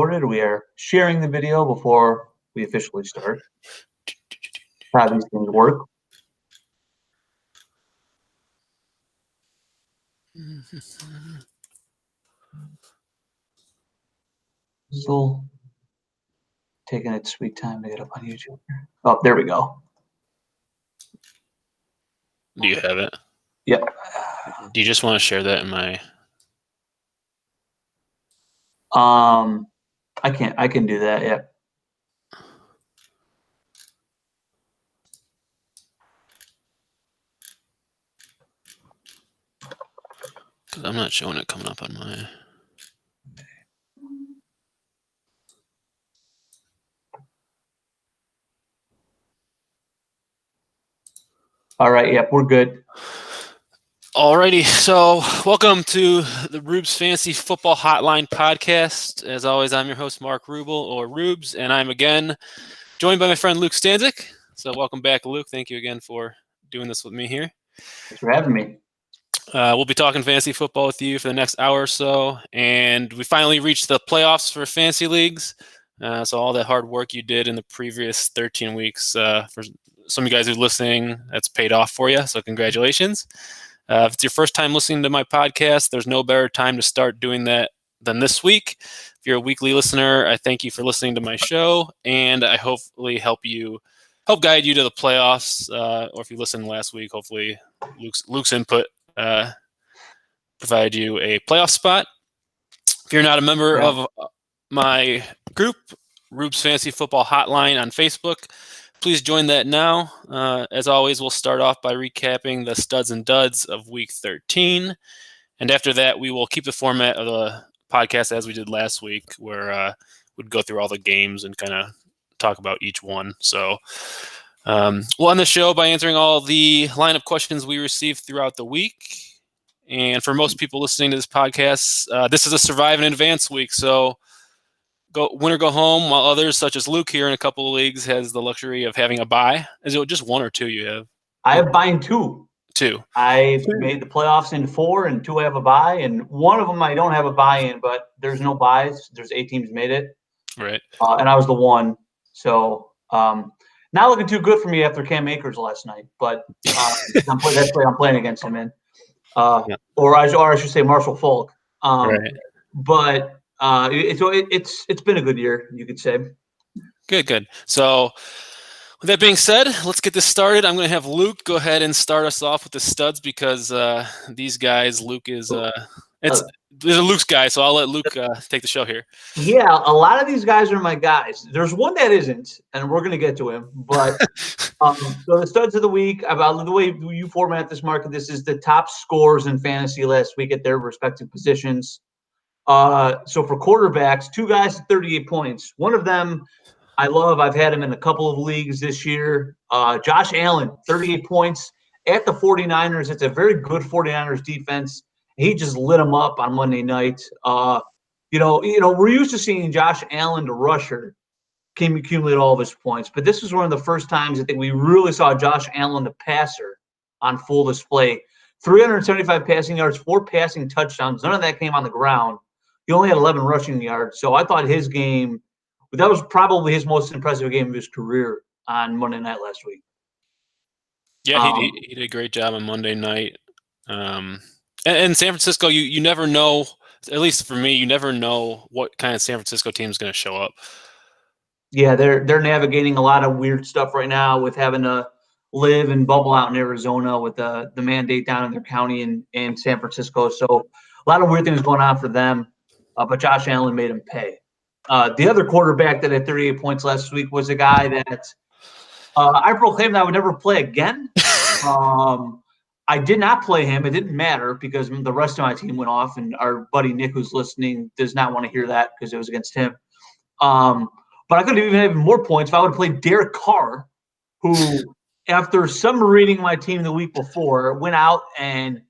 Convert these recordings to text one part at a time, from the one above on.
recorded. We are sharing the video before we officially start. How these things work. Still taking its sweet time to get up on YouTube. Oh, there we go. Do you have it? Yep. Do you just want to share that in my? I can do that. Yep. Because I'm not showing it coming up on my. All right. Yep. We're good. Alrighty, so welcome to the Rubes Fantasy Football Hotline podcast. As always, I'm your host, Mark Rubel, or Rubes, and I'm again joined by my friend Luke Stanzik. So welcome back, Luke. Thank you again for doing this with me here. Thanks for having me. We'll be talking fantasy football with you for the next hour or so, and we finally reached the playoffs for fantasy leagues. So all that hard work you did in the previous 13 weeks, for some of you guys who are listening, that's paid off for you, so congratulations. If it's your first time listening to my podcast, there's no better time to start doing that than this week. If you're a weekly listener, I thank you for listening to my show, and I hopefully help guide you to the playoffs. Or if you listened last week, hopefully Luke's input provide you a playoff spot. If you're not a member of my group, Rubes Fantasy Football Hotline on Facebook, please join that now. As always, we'll start off by recapping the studs and duds of Week 13. And after that, we will keep the format of the podcast as we did last week, where we'd go through all the games and kind of talk about each one. So we'll end the show by answering all the lineup questions we received throughout the week. And for most people listening to this podcast, this is a survive and advance week. So go win or go home, while others, such as Luke here in a couple of leagues, has the luxury of having a bye. Is it just one or two you have? I have bye in two. I made the playoffs in 4, and 2 I have a bye, and one of them I don't have a bye in, but there's no byes. There's 8 teams made it. Right. And I was the one. So not looking too good for me after Cam Akers last night, but I'm playing against him in. Or I should say Marshall Falk. Right. But it's been a good year, you could say. Good. So with that being said, let's get this started. I'm going to have Luke go ahead and start us off with the studs because these guys, Luke is there's a Luke's guy, so I'll let Luke take the show here. Yeah, a lot of these guys are my guys. There's one that isn't, and we're going to get to him. But so the studs of the week, about the way you format this market, this is the top scores in fantasy last week at their respective positions. So for quarterbacks, 2 guys at 38 points. One of them I love. I've had him in a couple of leagues this year. Josh Allen, 38 points at the 49ers. It's a very good 49ers defense. He just lit them up on Monday night. We're used to seeing Josh Allen, the rusher, accumulate all of his points. But this was one of the first times I think we really saw Josh Allen, the passer, on full display. 375 passing yards, 4 passing touchdowns. None of that came on the ground. He only had 11 rushing yards. So I thought his game, that was probably his most impressive game of his career on Monday night last week. Yeah, he did a great job on Monday night. And San Francisco, you never know, at least for me, you never know what kind of San Francisco team is going to show up. Yeah, they're navigating a lot of weird stuff right now with having to live and bubble out in Arizona with the mandate down in their county in San Francisco. So a lot of weird things going on for them. But Josh Allen made him pay. The other quarterback that had 38 points last week was a guy that I proclaimed I would never play again. I did not play him. It didn't matter because the rest of my team went off, and our buddy Nick, who's listening, does not want to hear that because it was against him. But I could have even had more points if I would have played Derek Carr, who, after submarining my team the week before, went out and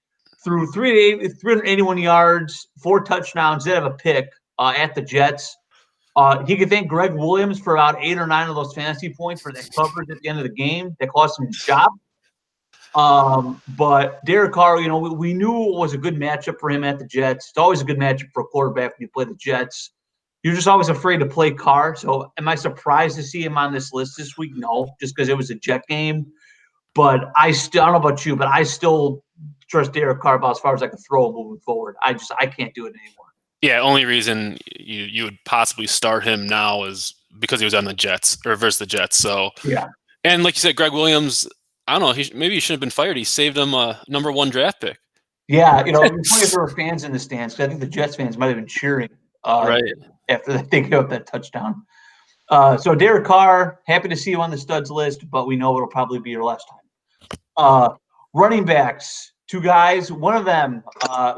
threw 381 yards, 4 touchdowns, did have a pick at the Jets. He could thank Greg Williams for about 8 or 9 of those fantasy points for that coverage at the end of the game that cost him his job. But Derek Carr, we knew it was a good matchup for him at the Jets. It's always a good matchup for a quarterback when you play the Jets. you're just always afraid to play Carr. So am I surprised to see him on this list this week? No, just because it was a Jet game. But I don't know about you, but I still trust Derek Carr about as far as I can throw him moving forward. I can't do it anymore. Yeah, only reason you would possibly start him now is because he was on the Jets or versus the Jets. So yeah, and like you said, Greg Williams, I don't know, maybe he shouldn't have been fired. He saved him a number 1 draft pick. yeah. It was funny if there were fans in the stands because I think the Jets fans might have been cheering Right. after they gave up that touchdown. So Derek Carr, happy to see you on the studs list, but we know it'll probably be your last time. Running backs, 2 guys. One of them,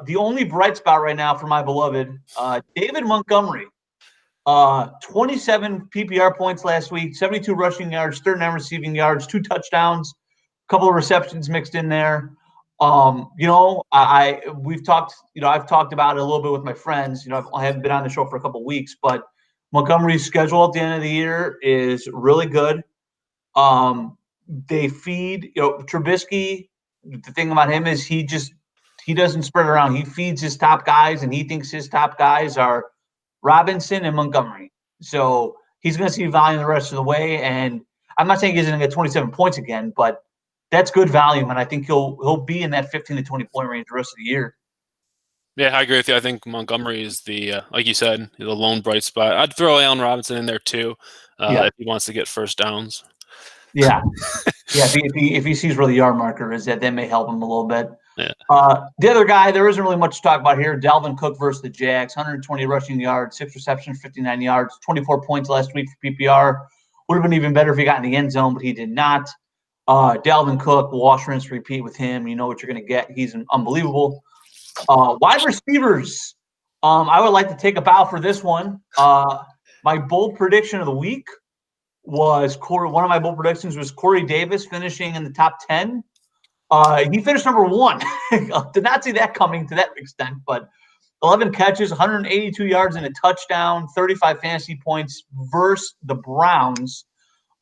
the only bright spot right now for my beloved, David Montgomery. 27 PPR points last week, 72 rushing yards, 39 receiving yards, 2 touchdowns, a couple of receptions mixed in there. We've talked, I've talked about it a little bit with my friends. I haven't been on the show for a couple of weeks, but Montgomery's schedule at the end of the year is really good. They feed, Trubisky. The thing about him is he doesn't spread around. He feeds his top guys, and he thinks his top guys are Robinson and Montgomery. So he's going to see volume the rest of the way. And I'm not saying he's going to get 27 points again, but that's good volume. And I think he'll be in that 15 to 20 point range the rest of the year. Yeah, I agree with you. I think Montgomery is the, like you said, the lone bright spot. I'd throw Allen Robinson in there too, if he wants to get first downs. Yeah. Yeah, if he sees where the yard marker is, that may help him a little bit. Yeah. The other guy, there isn't really much to talk about here. Dalvin Cook versus the Jags, 120 rushing yards, 6 receptions, 59 yards, 24 points last week for PPR. Would have been even better if he got in the end zone, but he did not. Dalvin Cook, wash, rinse, repeat with him. You know what you're going to get. He's unbelievable. Wide receivers. I would like to take a bow for this one. My bold prediction of the week was one of my bold predictions was Corey Davis finishing in the top 10. He finished number 1. Did not see that coming to that extent, but 11 catches, 182 yards and a touchdown, 35 fantasy points versus the Browns.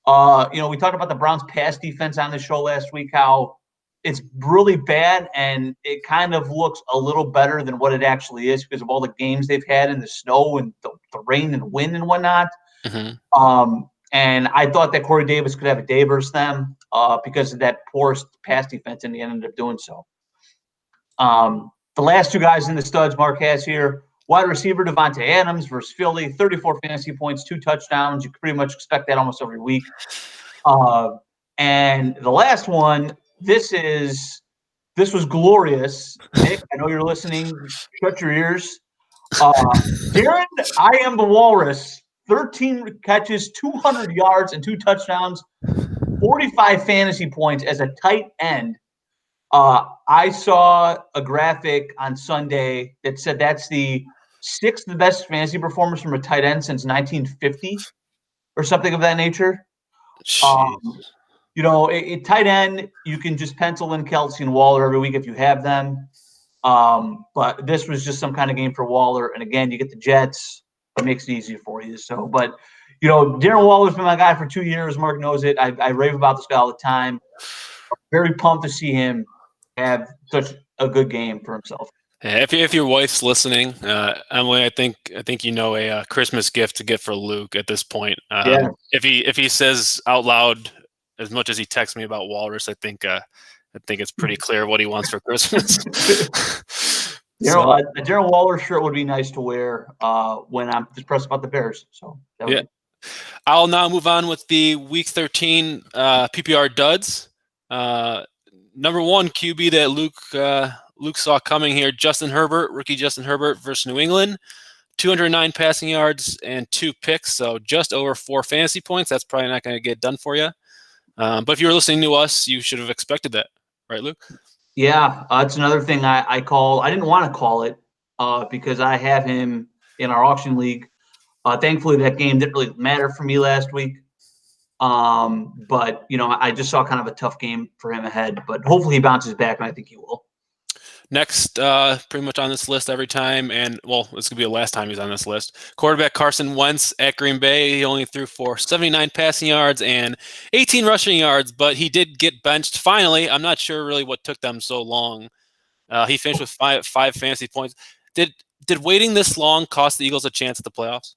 We talked about the Browns pass defense on the show last week, how it's really bad, and it kind of looks a little better than what it actually is because of all the games they've had in the snow and the rain and wind and whatnot. Mm-hmm. And I thought that Corey Davis could have a day versus them because of that poor pass defense, and he ended up doing so. The last 2 guys in the studs Mark has here, wide receiver Devontae Adams versus Philly, 34 fantasy points, 2 touchdowns. You can pretty much expect that almost every week. And the last one, this was glorious. Nick, I know you're listening. Shut your ears. Darren, I am the Walrus. 13 catches, 200 yards, and 2 touchdowns, 45 fantasy points as a tight end. I saw a graphic on Sunday that said that's the 6th best fantasy performance from a tight end since 1950 or something of that nature. Tight end, you can just pencil in Kelce and Waller every week if you have them. But this was just some kind of game for Waller. And again, you get the Jets. It makes it easier for you. So, but Darren Waller's been my guy for 2 years. Mark knows it. I rave about this guy all the time. I'm very pumped to see him have such a good game for himself. Yeah, if your wife's listening, Emily, I think a Christmas gift to get for Luke at this point. Yeah. If he says out loud as much as he texts me about Walrus, I think it's pretty clear what he wants for Christmas. A Darren Waller shirt would be nice to wear when I'm depressed about the Bears. So yeah. I'll now move on with the Week 13 PPR duds. Number 1 QB that Luke saw coming here, rookie Justin Herbert versus New England. 209 passing yards and 2 picks, so just over 4 fantasy points. That's probably not going to get done for you. But if you were listening to us, you should have expected that. Right, Luke? Yeah, it's another thing I call. I didn't want to call it because I have him in our auction league. Thankfully, that game didn't really matter for me last week. But I just saw kind of a tough game for him ahead. But hopefully he bounces back, and I think he will. Next, pretty much on this list every time, and well, this could be the last time he's on this list. Quarterback Carson Wentz at Green Bay. He only threw for 79 passing yards and 18 rushing yards, but he did get benched finally. I'm not sure really what took them so long. He finished with five fantasy points. Did waiting this long cost the Eagles a chance at the playoffs?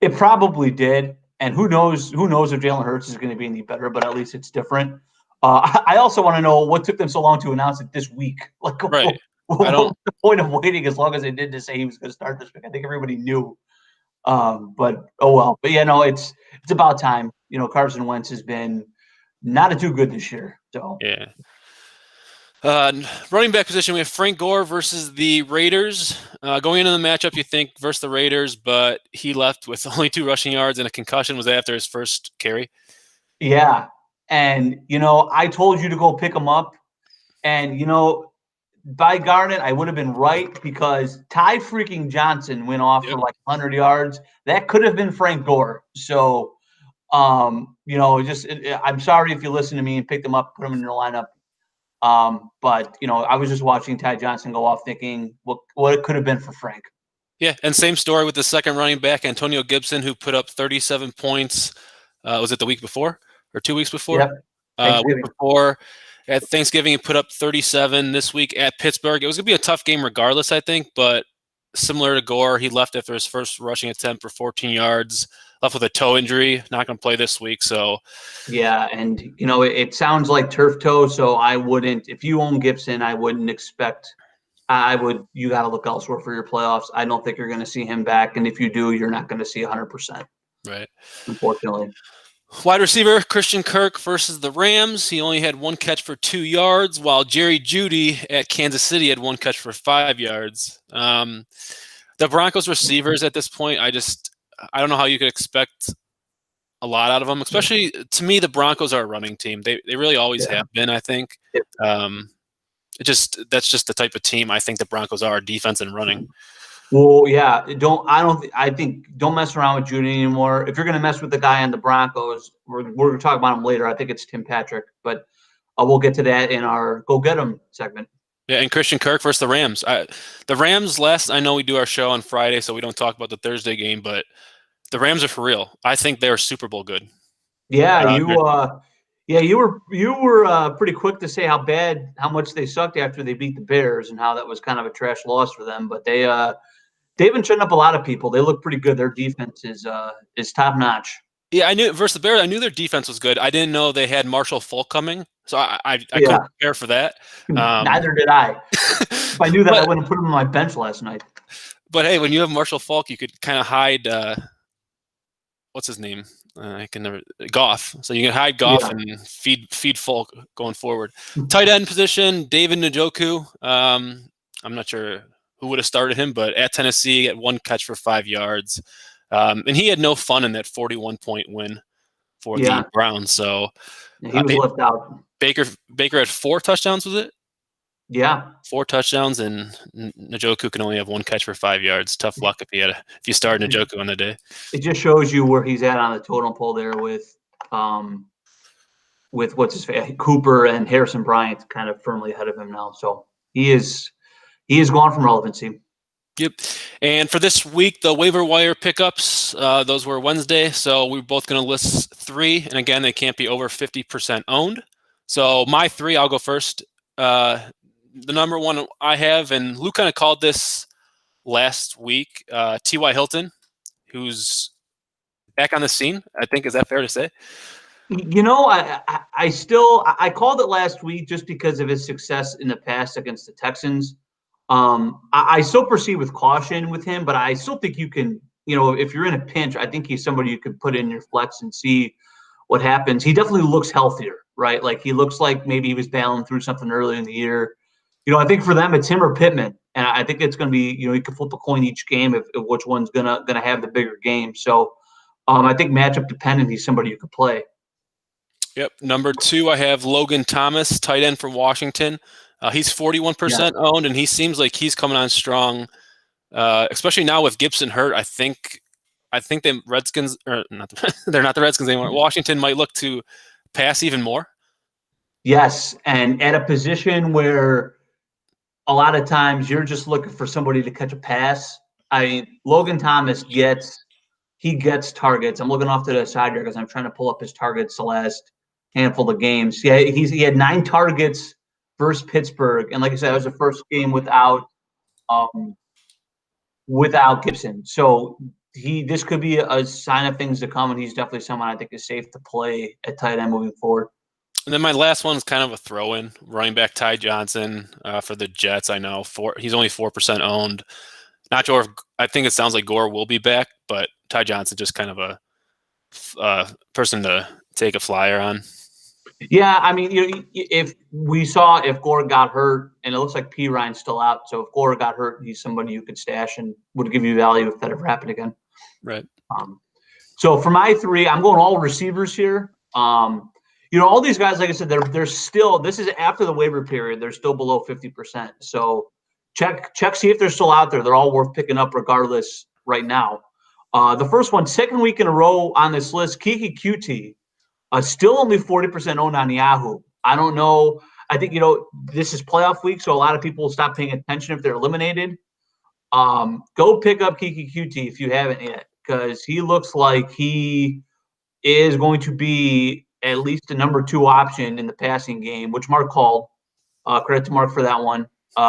It probably did, and who knows? Who knows if Jalen Hurts is going to be any better? But at least it's different. I also want to know what took them so long to announce it this week. Like, Right. what was the point of waiting as long as they did to say he was going to start this week? I think everybody knew. But oh well. But yeah, no, it's about time. Carson Wentz has been not too good this year. So yeah. Running back position, we have Frank Gore versus the Raiders. Going into the matchup, you think versus the Raiders, but he left with only 2 rushing yards and a concussion was after his first carry. Yeah, and I told you to go pick him up, and by Garnet, I would have been right because Ty freaking Johnson went off for like 100 yards. That could have been Frank Gore. So, I'm sorry if you listen to me and picked him up, put him in your lineup. But I was just watching Ty Johnson go off thinking what it could have been for Frank. Yeah, and same story with the second running back, Antonio Gibson, who put up 37 points. Was it the week before or 2 weeks before? Yep. Week before at Thanksgiving, he put up 37. This week at Pittsburgh, it was going to be a tough game regardless, I think. But similar to Gore, he left after his first rushing attempt for 14 yards. Left with a toe injury. Not going to play this week. So yeah, and it sounds like turf toe. So I wouldn't. If you own Gibson, I wouldn't expect. You got to look elsewhere for your playoffs. I don't think you're going to see him back. And if you do, you're not going to see 100%. Right. Unfortunately. Wide receiver, Christian Kirk versus the Rams. He only had 1 catch for 2 yards, while Jerry Jeudy at Kansas City had 1 catch for 5 yards. The Broncos receivers at this point, I don't know how you could expect a lot out of them. Especially, to me, the Broncos are a running team. They really always have been, I think. That's just the type of team I think the Broncos are, defense and running. Well, yeah, I think don't mess around with Jeudy anymore. If you're going to mess with the guy on the Broncos, we're going to talk about him later. I think it's Tim Patrick, but we'll get to that in our Go Get Him segment. Yeah, and Christian Kirk versus the Rams. The Rams, I know we do our show on Friday, so we don't talk about the Thursday game, but the Rams are for real. I think they're Super Bowl good. Yeah, you were pretty quick to say how much they sucked after they beat the Bears and how that was kind of a trash loss for them. But they've been shutting up a lot of people. They look pretty good. Their defense is top notch. Yeah, I knew versus the Bears. I knew their defense was good. I didn't know they had Marshall Falk coming, so I couldn't prepare for that. Neither did I. If I knew that, I wouldn't put him on my bench last night. But hey, when you have Marshall Falk, you could kind of hide. What's his name? I can never Goff. So you can hide Goff and feed Falk going forward. Tight end position, David Njoku. I'm not sure who would have started him, but at Tennessee, at 1 catch for 5 yards. And he had no fun in that 41-point win for the Browns. So he was left out. Baker had 4 touchdowns, was it? Yeah. 4 touchdowns, and Njoku can only have 1 catch for 5 yards. Tough luck if you start Njoku on the day. It just shows you where he's at on the totem pole there with what's his face, Cooper and Harrison Bryant kind of firmly ahead of him now. So he is gone from relevancy. Yep. And for this week, the waiver wire pickups, those were Wednesday. So we're both going to list 3. And again, they can't be over 50% owned. So my 3, I'll go first. The number 1 I have, and Luke kind of called this last week, T.Y. Hilton, who's back on the scene. I think, is that fair to say? I called it last week just because of his success in the past against the Texans. I still proceed with caution with him, but I still think you can, if you're in a pinch, I think he's somebody you could put in your flex and see what happens. He definitely looks healthier, right? Like he looks like maybe he was battling through something earlier in the year. I think for them it's him or Pittman, and I think it's going to be, you can flip a coin each game if which one's gonna have the bigger game. So, I think matchup dependent, he's somebody you could play. Yep. Number 2, I have Logan Thomas, tight end from Washington. He's 41% owned, and he seems like he's coming on strong, especially now with Gibson hurt. I think the Redskins, or not, they're not the Redskins anymore. Washington might look to pass even more. Yes, and at a position where a lot of times you're just looking for somebody to catch a pass. I mean, Logan Thomas gets targets. I'm looking off to the side here because I'm trying to pull up his targets the last handful of games. Yeah, he had 9 targets versus Pittsburgh, and like I said, that was the first game without Gibson. So this could be a sign of things to come, and he's definitely someone I think is safe to play at tight end moving forward. And then my last one is kind of a throw-in. Running back Ty Johnson for the Jets. I know he's only 4% owned. Not sure. I think it sounds like Gore will be back, but Ty Johnson just kind of a person to take a flyer on. Yeah, I mean, if Gore got hurt, and it looks like P. Ryan's still out, so if Gore got hurt, he's somebody you could stash and would give you value if that ever happened again. Right. So for my three, I'm going all receivers here. All these guys, like I said, they're still. This is after the waiver period. They're still below 50%. So check, see if they're still out there. They're all worth picking up regardless right now. The first one, second week in a row on this list, Kiki QT. Still only 40% owned on Yahoo. I don't know. I think, this is playoff week, so a lot of people will stop paying attention if they're eliminated. Go pick up Kiki QT if you haven't yet, because he looks like he is going to be at least a number 2 option in the passing game, which Mark called. Credit to Mark for that one.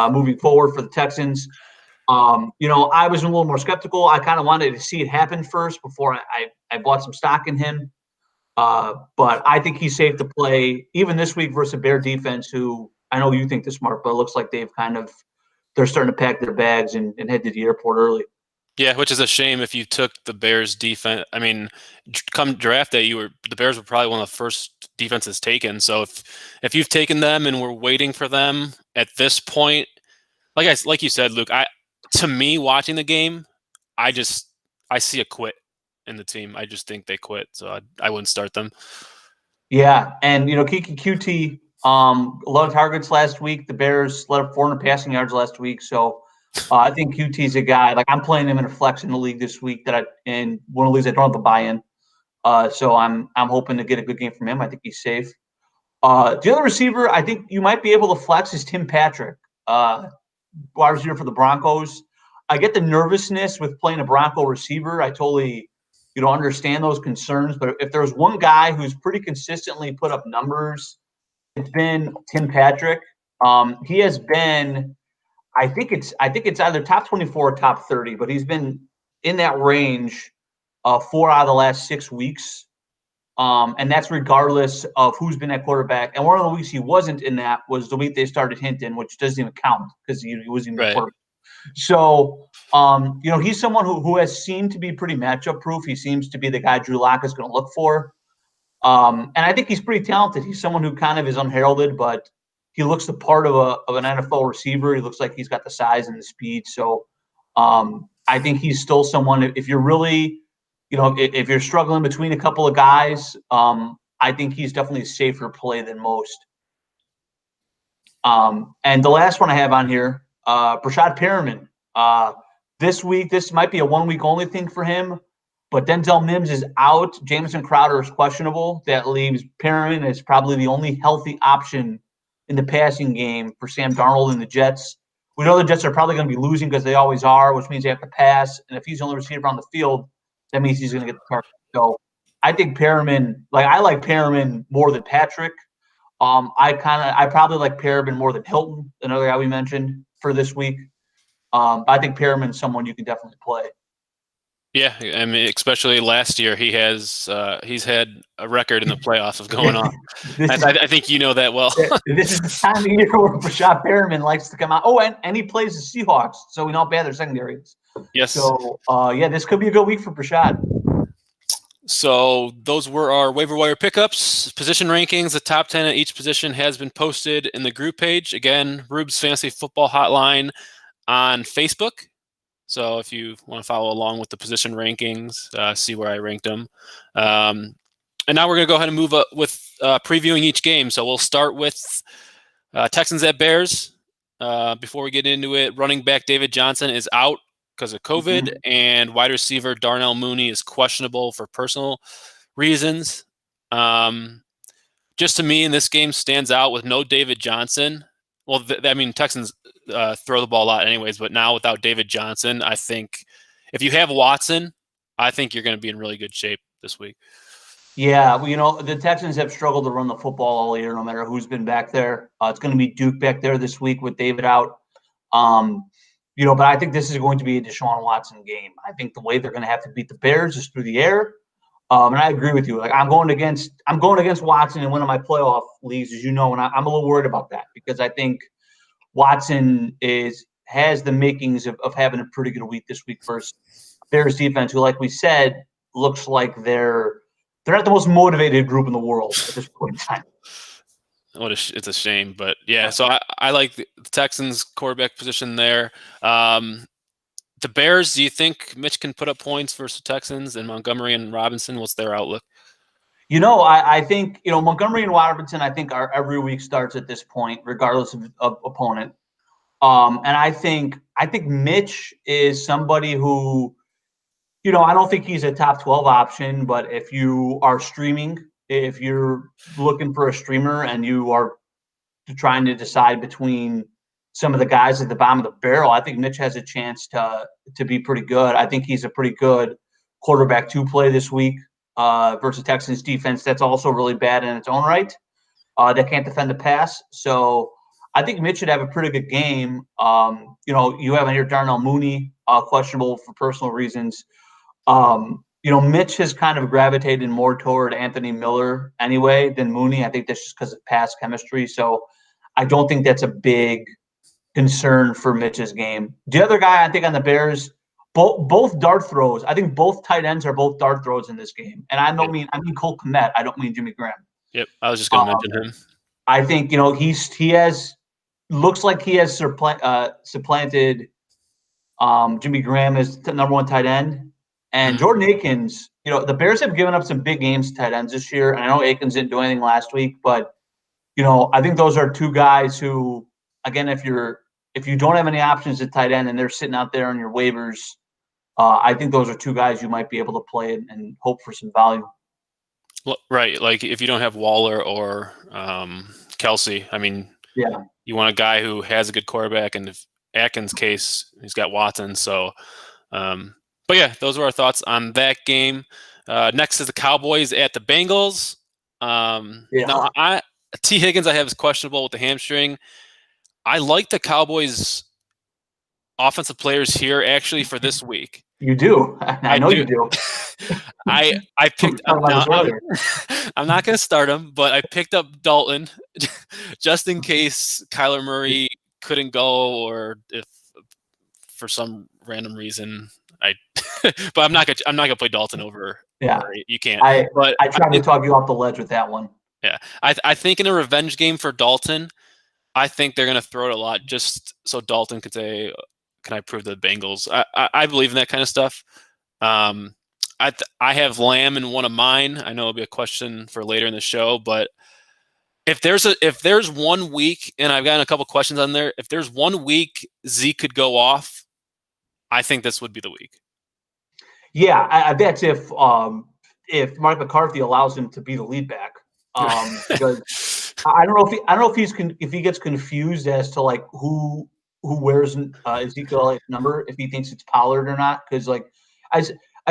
Moving forward for the Texans. I was a little more skeptical. I kind of wanted to see it happen first before I bought some stock in him. But I think he's safe to play even this week versus a Bear defense who I know you think this, Mark, but it looks like they're starting to pack their bags and head to the airport early. Yeah, which is a shame if you took the Bears defense. I mean, come draft day, the Bears were probably one of the first defenses taken. So if you've taken them and we're waiting for them at this point, like you said, Luke, to me watching the game, I see a quit in the team. I just think they quit, so I wouldn't start them. Yeah, and Kiki QT, a lot of targets last week. The Bears let up 400 passing yards last week, so I think QT's a guy. Like I'm playing him in a flex in the league this week in one of the leagues I don't have to buy in. So I'm hoping to get a good game from him. I think he's safe. The other receiver I think you might be able to flex is Tim Patrick, wide receiver for the Broncos. I get the nervousness with playing a Bronco receiver. I totally understand those concerns, but if there's one guy who's pretty consistently put up numbers, it's been Tim Patrick. He has been, I think it's either top 24 or top 30, but he's been in that range 4 out of the last 6 weeks. And that's regardless of who's been at quarterback. And one of the weeks he wasn't in that was the week they started Hinton, which doesn't even count because he wasn't even quarterback. So, he's someone who has seemed to be pretty matchup proof. He seems to be the guy Drew Lock is going to look for. And I think he's pretty talented. He's someone who kind of is unheralded, but he looks the part of an NFL receiver. He looks like he's got the size and the speed. So I think he's still someone, if you're really, if you're struggling between a couple of guys, I think he's definitely a safer play than most. And the last one I have on here, Brashad Perriman. This week, this might be a 1 week only thing for him, but Denzel Mims is out. Jamison Crowder is questionable. That leaves Perriman as probably the only healthy option in the passing game for Sam Darnold and the Jets. We know the Jets are probably going to be losing because they always are, which means they have to pass. And if he's the only receiver on the field, that means he's going to get the target. So I think Perriman, I like Perriman more than Patrick. I probably like Perriman more than Hilton, another guy we mentioned for this week. I think Perriman's someone you can definitely play. Yeah, I mean, especially last year, he's had a record in the playoffs of going on. I think you know that well. This is the time of year where Brashad Perriman likes to come out. Oh, and he plays the Seahawks, so we know how bad their secondary is. Yes. So, this could be a good week for Brashad. So those were our waiver wire pickups, position rankings. The top 10 at each position has been posted in the group page. Again, Rube's Fantasy Football Hotline on Facebook. So if you want to follow along with the position rankings, see where I ranked them. And now we're going to go ahead and move up with previewing each game. So we'll start with Texans at Bears. Before we get into it, running back David Johnson is out because of COVID, and wide receiver Darnell Mooney is questionable for personal reasons. Just to me, in this game stands out with no David Johnson. Well, Texans throw the ball a lot anyways, but now without David Johnson, I think if you have Watson, I think you're going to be in really good shape this week. Yeah, the Texans have struggled to run the football all year, no matter who's been back there. It's going to be Duke back there this week with David out. But I think this is going to be a Deshaun Watson game. I think the way they're going to have to beat the Bears is through the air. And I agree with you. Like I'm going against Watson in one of my playoff leagues, as you know, and I'm a little worried about that because I think Watson has the makings of having a pretty good week this week versus Bears defense, who, like we said, looks like they're not the most motivated group in the world at this point in time. It's a shame, but yeah. So I like the Texans quarterback position there. The Bears, do you think Mitch can put up points versus the Texans and Montgomery and Robinson? What's their outlook? I think Montgomery and Robinson. I think our every week starts at this point, regardless of opponent. And I think Mitch is somebody who, I don't think he's a top 12 option, but if you are streaming, if you're looking for a streamer and you are trying to decide between some of the guys at the bottom of the barrel, I think Mitch has a chance to be pretty good. I think he's a pretty good quarterback to play this week versus Texans defense. That's also really bad in its own right. They can't defend the pass. So I think Mitch should have a pretty good game. You have on here Darnell Mooney, questionable for personal reasons. Mitch has kind of gravitated more toward Anthony Miller anyway than Mooney. I think that's just because of past chemistry. So I don't think that's a big concern for Mitch's game. The other guy I think on the Bears, both dart throws. I think both tight ends are both dart throws in this game. And I mean Cole Kmet. I don't mean Jimmy Graham. Yep, I was just going to mention him. I think looks like he has supplanted Jimmy Graham as the number one tight end. And Jordan Akins, the Bears have given up some big games to tight ends this year. And I know Akins didn't do anything last week, but I think those are two guys who, again, if you don't have any options at tight end and they're sitting out there on your waivers, I think those are two guys you might be able to play and hope for some value. Right, like if you don't have Waller or Kelsey, I mean, yeah, you want a guy who has a good quarterback, and if Atkins' case, he's got Watson. So, but yeah, those were our thoughts on that game. Next is the Cowboys at the Bengals. Now, T. Higgins I have is questionable with the hamstring. I like the Cowboys offensive players here actually for this week. You do. I know you do. I picked up. I'm not going to start him, but I picked up Dalton just in case Kyler Murray couldn't go, or if for some random reason but I'm not gonna play Dalton over. Yeah, Murray. You can't. I tried to talk you off the ledge with that one. Yeah, I think in a revenge game for Dalton, I think they're going to throw it a lot just so Dalton could say, "Can I prove to the Bengals?" I believe in that kind of stuff. I have Lamb in one of mine. I know it'll be a question for later in the show, but if there's 1 week, and I've gotten a couple questions on there, if there's 1 week Zeke could go off, I think this would be the week. Yeah, that's if Mark McCarthy allows him to be the lead back. Because I don't know if he gets confused as to like who wears Ezekiel's number, if he thinks it's Pollard or not. Because like I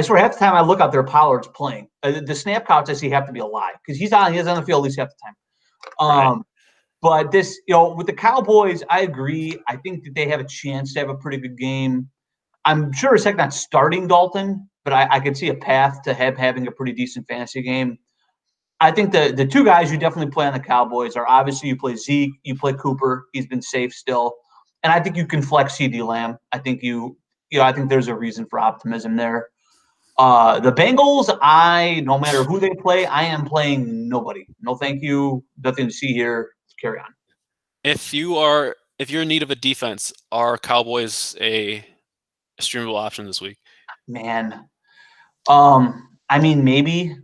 swear half the time I look out there, Pollard's playing. The snap counts I see have to be a lie because he's on the field at least half the time. Right. But this, with the Cowboys, I agree. I think that they have a chance to have a pretty good game. I'm sure it's like not starting Dalton, but I could see a path to having a pretty decent fantasy game. I think the two guys you definitely play on the Cowboys are obviously you play Zeke, you play Cooper. He's been safe still. And I think you can flex CeeDee Lamb. I think I think there's a reason for optimism there. The Bengals, no matter who they play, I am playing nobody. No, thank you. Nothing to see here. Let's carry on. If you're in need of a defense, are Cowboys a streamable option this week? Man, I mean, maybe.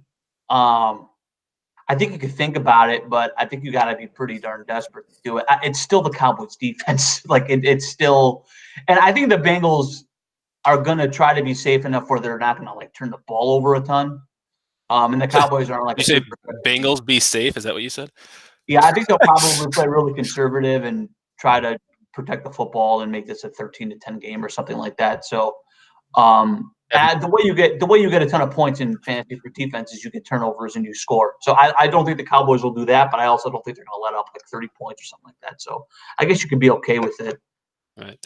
I think you could think about it, but I think you got to be pretty darn desperate to do it. It's still the Cowboys defense. Like it's still, and I think the Bengals are going to try to be safe enough where they're not going to like turn the ball over a ton. And the Cowboys aren't like. You say Bengals be safe? Is that what you said? Yeah, I think they'll probably play really conservative and try to protect the football and make this a 13-10 game or something like that. So, the way you get a ton of points in fantasy for defense is you get turnovers and you score. So I don't think the Cowboys will do that, but I also don't think they're going to let up like 30 points or something like that. So I guess you can be okay with it. Right.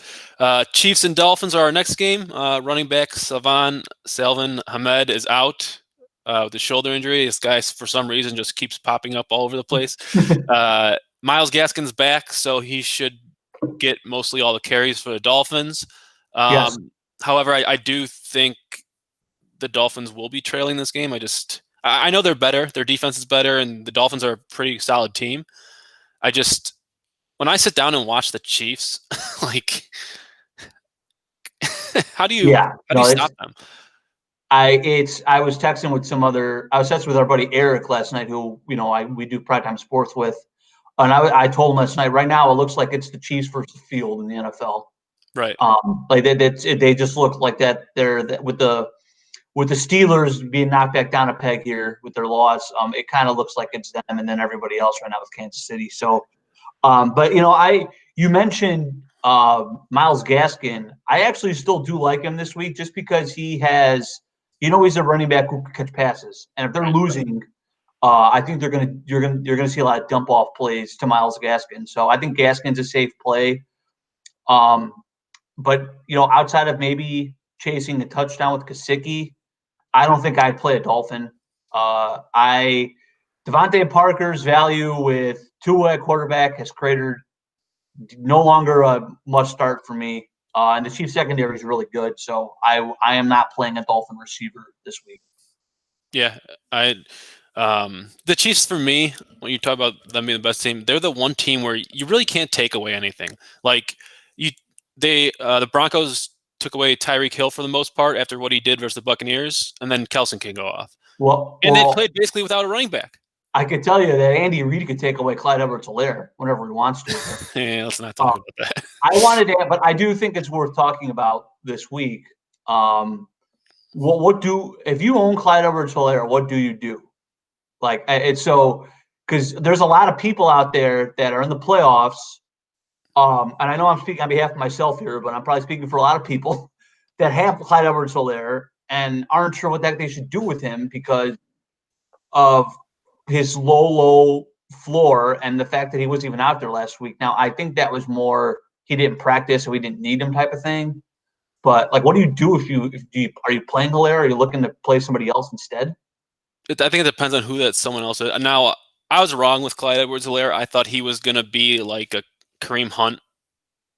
Chiefs and Dolphins are our next game. Running back Salvin Ahmed is out with a shoulder injury. This guy, for some reason, just keeps popping up all over the place. Myles Gaskin's back, so he should get mostly all the carries for the Dolphins. Yes. However, I do think the Dolphins will be trailing this game. I know they're better. Their defense is better, and the Dolphins are a pretty solid team. When I sit down and watch the Chiefs, like, how do you stop them? I was texting with I was texting with our buddy Eric last night, who we do primetime sports with, and I told him last night. Right now, it looks like it's the Chiefs versus the field in the NFL. Right. Like they just look like that. With the Steelers being knocked back down a peg here with their loss. It kind of looks like it's them, and then everybody else right now with Kansas City. So, but you mentioned Myles Gaskin. I actually still do like him this week, just because he has. He's a running back who can catch passes, and if they're losing, I think you're gonna see a lot of dump off plays to Myles Gaskin. So I think Gaskin's a safe play. But outside of maybe chasing a touchdown with Gesicki, I don't think I'd play a Dolphin. Devontae Parker's value with Tua at quarterback has cratered. No longer a must start for me. And the Chiefs secondary is really good, so I am not playing a Dolphin receiver this week. Yeah, the Chiefs, for me, when you talk about them being the best team, they're the one team where you really can't take away anything. Like the Broncos took away Tyreek Hill for the most part after what he did versus the Buccaneers, and then Kelson can go off. And they played basically without a running back. I could tell you that Andy Reid could take away Clyde Edwards-Helaire whenever he wants to. Yeah, let's not talk about that. I wanted to, but I do think it's worth talking about this week. If you own Clyde Edwards-Helaire, what do you do? Like, it's so, because there's a lot of people out there that are in the playoffs. And I know I'm speaking on behalf of myself here, but I'm probably speaking for a lot of people that have Clyde Edwards-Helaire and aren't sure what the heck they should do with him because of his low floor and the fact that he wasn't even out there last week. Now, I think that was more he didn't practice, so we didn't need him type of thing. But like, what do you do are you playing Helaire? Are you looking to play somebody else instead? I think it depends on who that someone else is. Now, I was wrong with Clyde Edwards-Helaire. I thought he was going to be like a Kareem Hunt.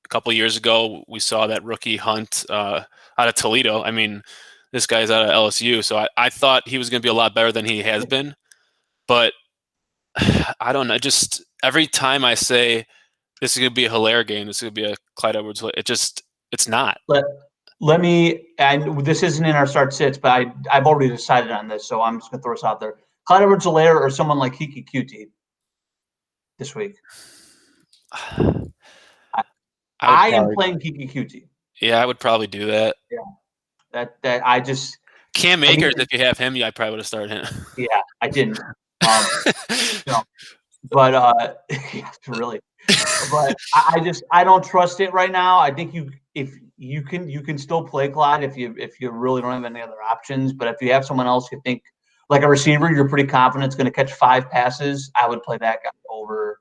A couple of years ago, we saw that rookie Hunt out of Toledo. I mean, this guy's out of LSU, so I thought he was going to be a lot better than he has been. But I don't know. Just every time I say this is going to be a Helaire game, this is going to be a Clyde Edwards-Helaire, it's not. Let me, and this isn't in our start sits, but I've already decided on this, so I'm just going to throw this out there. Clyde Edwards-Helaire or someone like Kiki Cutie this week? I am playing Kiki Cutie. Yeah, I would probably do that. Yeah, that I just Cam Akers. If you have him, I probably would have started him. Yeah, I didn't. But yeah, really. But I don't trust it right now. I think if you can still play Clyde if you really don't have any other options. But if you have someone else you think like a receiver, you're pretty confident is going to catch 5 passes, I would play that guy over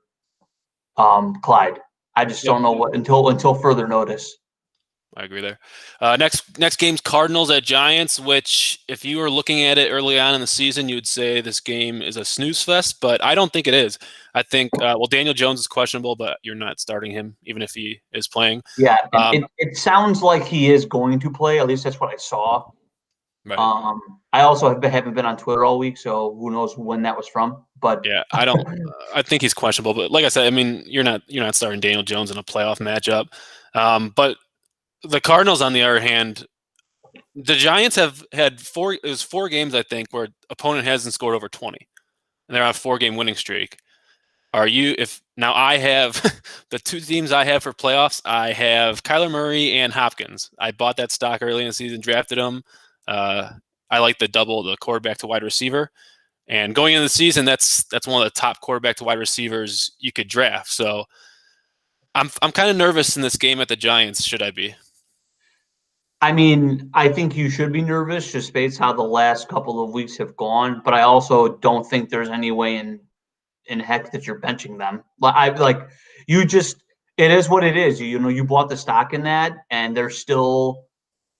Clyde. I just don't know what until further notice. I agree there. Next game's Cardinals at Giants, which if you were looking at it early on in the season, you would say this game is a snooze fest, but I don't think it is. I think, Daniel Jones is questionable, but you're not starting him, even if he is playing. Yeah, it sounds like he is going to play. At least that's what I saw. Right. I also haven't been on Twitter all week, so who knows when that was from. But yeah, I think he's questionable, but like I said, I mean, you're not starting Daniel Jones in a playoff matchup. But the Cardinals, on the other hand, the Giants have had 4 games, I think, where opponent hasn't scored over 20, and they're on a 4-game winning streak. Now I have the 2 teams I have for playoffs. I have Kyler Murray and Hopkins. I bought that stock early in the season, drafted them. I like the quarterback to wide receiver, and going into the season, that's one of the top quarterback to wide receivers you could draft. So I'm kind of nervous in this game at the Giants. Should I be? I mean, I think you should be nervous just based how the last couple of weeks have gone, but I also don't think there's any way in heck that you're benching them. It is what it is. You bought the stock in that, and they're still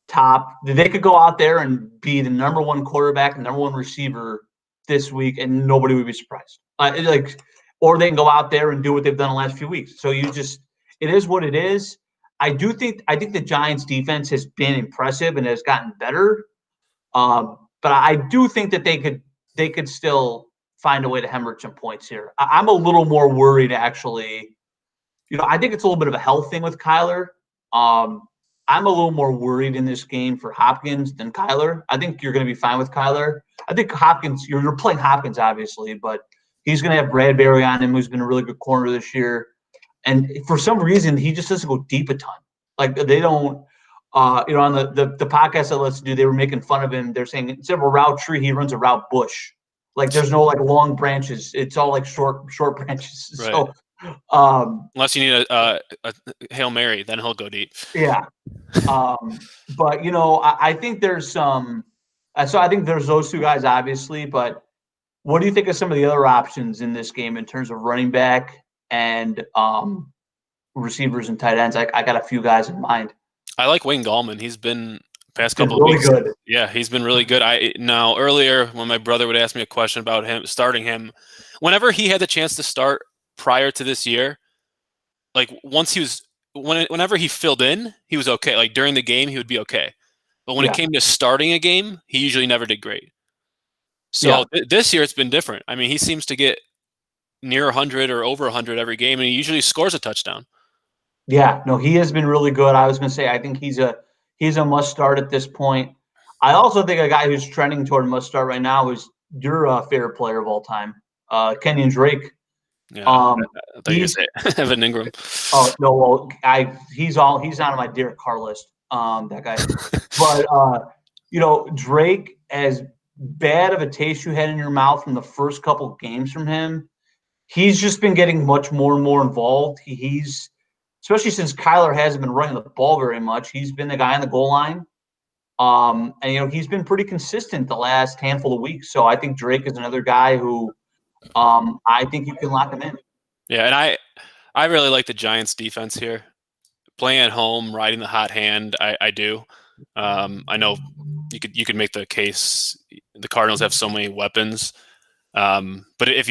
top. They could go out there and be the number one quarterback and number one receiver this week, and nobody would be surprised. Or they can go out there and do what they've done the last few weeks. So it is what it is. I think the Giants' defense has been impressive and has gotten better. But I do think that they could still find a way to hemorrhage some points here. I'm a little more worried, actually. I think it's a little bit of a health thing with Kyler. I'm a little more worried in this game for Hopkins than Kyler. I think you're going to be fine with Kyler. I think Hopkins, you're playing Hopkins, obviously, but he's going to have Bradbury on him, who's been a really good corner this year. And for some reason, he just doesn't go deep a ton. Like they don't, on the podcast that Let's Do, they were making fun of him. They're saying instead of a route tree, he runs a route bush. Like there's no like long branches. It's all like short branches. Right. So unless you need a Hail Mary, then he'll go deep. Yeah. But I think there's some. So I think there's those two guys, obviously. But what do you think of some of the other options in this game in terms of running back and receivers and tight ends? I got a few guys in mind. I like Wayne Gallman. He's been past Been couple of weeks. Good. Yeah, he's been really good. Now earlier when my brother would ask me a question about him starting him, whenever he had the chance to start prior to this year, like whenever he filled in, he was okay. Like during the game, he would be okay. But when it came to starting a game, he usually never did great. So this year it's been different. I mean, he seems to get near 100 or over 100 every game, and he usually scores a touchdown. Yeah, no, he has been really good. I was going to say, I think he's a must start at this point. I also think a guy who's trending toward must start right now is your favorite player of all time, Kenyon Drake. Yeah, I thought you were say Evan Ingram. Oh no, well, he's on my Derek Carr list. That guy, but Drake, as bad of a taste you had in your mouth from the first couple games from him, he's just been getting much more and more involved. He's especially since Kyler hasn't been running the ball very much. He's been the guy on the goal line, and he's been pretty consistent the last handful of weeks. So I think Drake is another guy who. I think you can lock him in. Yeah, and I really like the Giants' defense here. Playing at home, riding the hot hand, I do. I know you could make the case the Cardinals have so many weapons, but if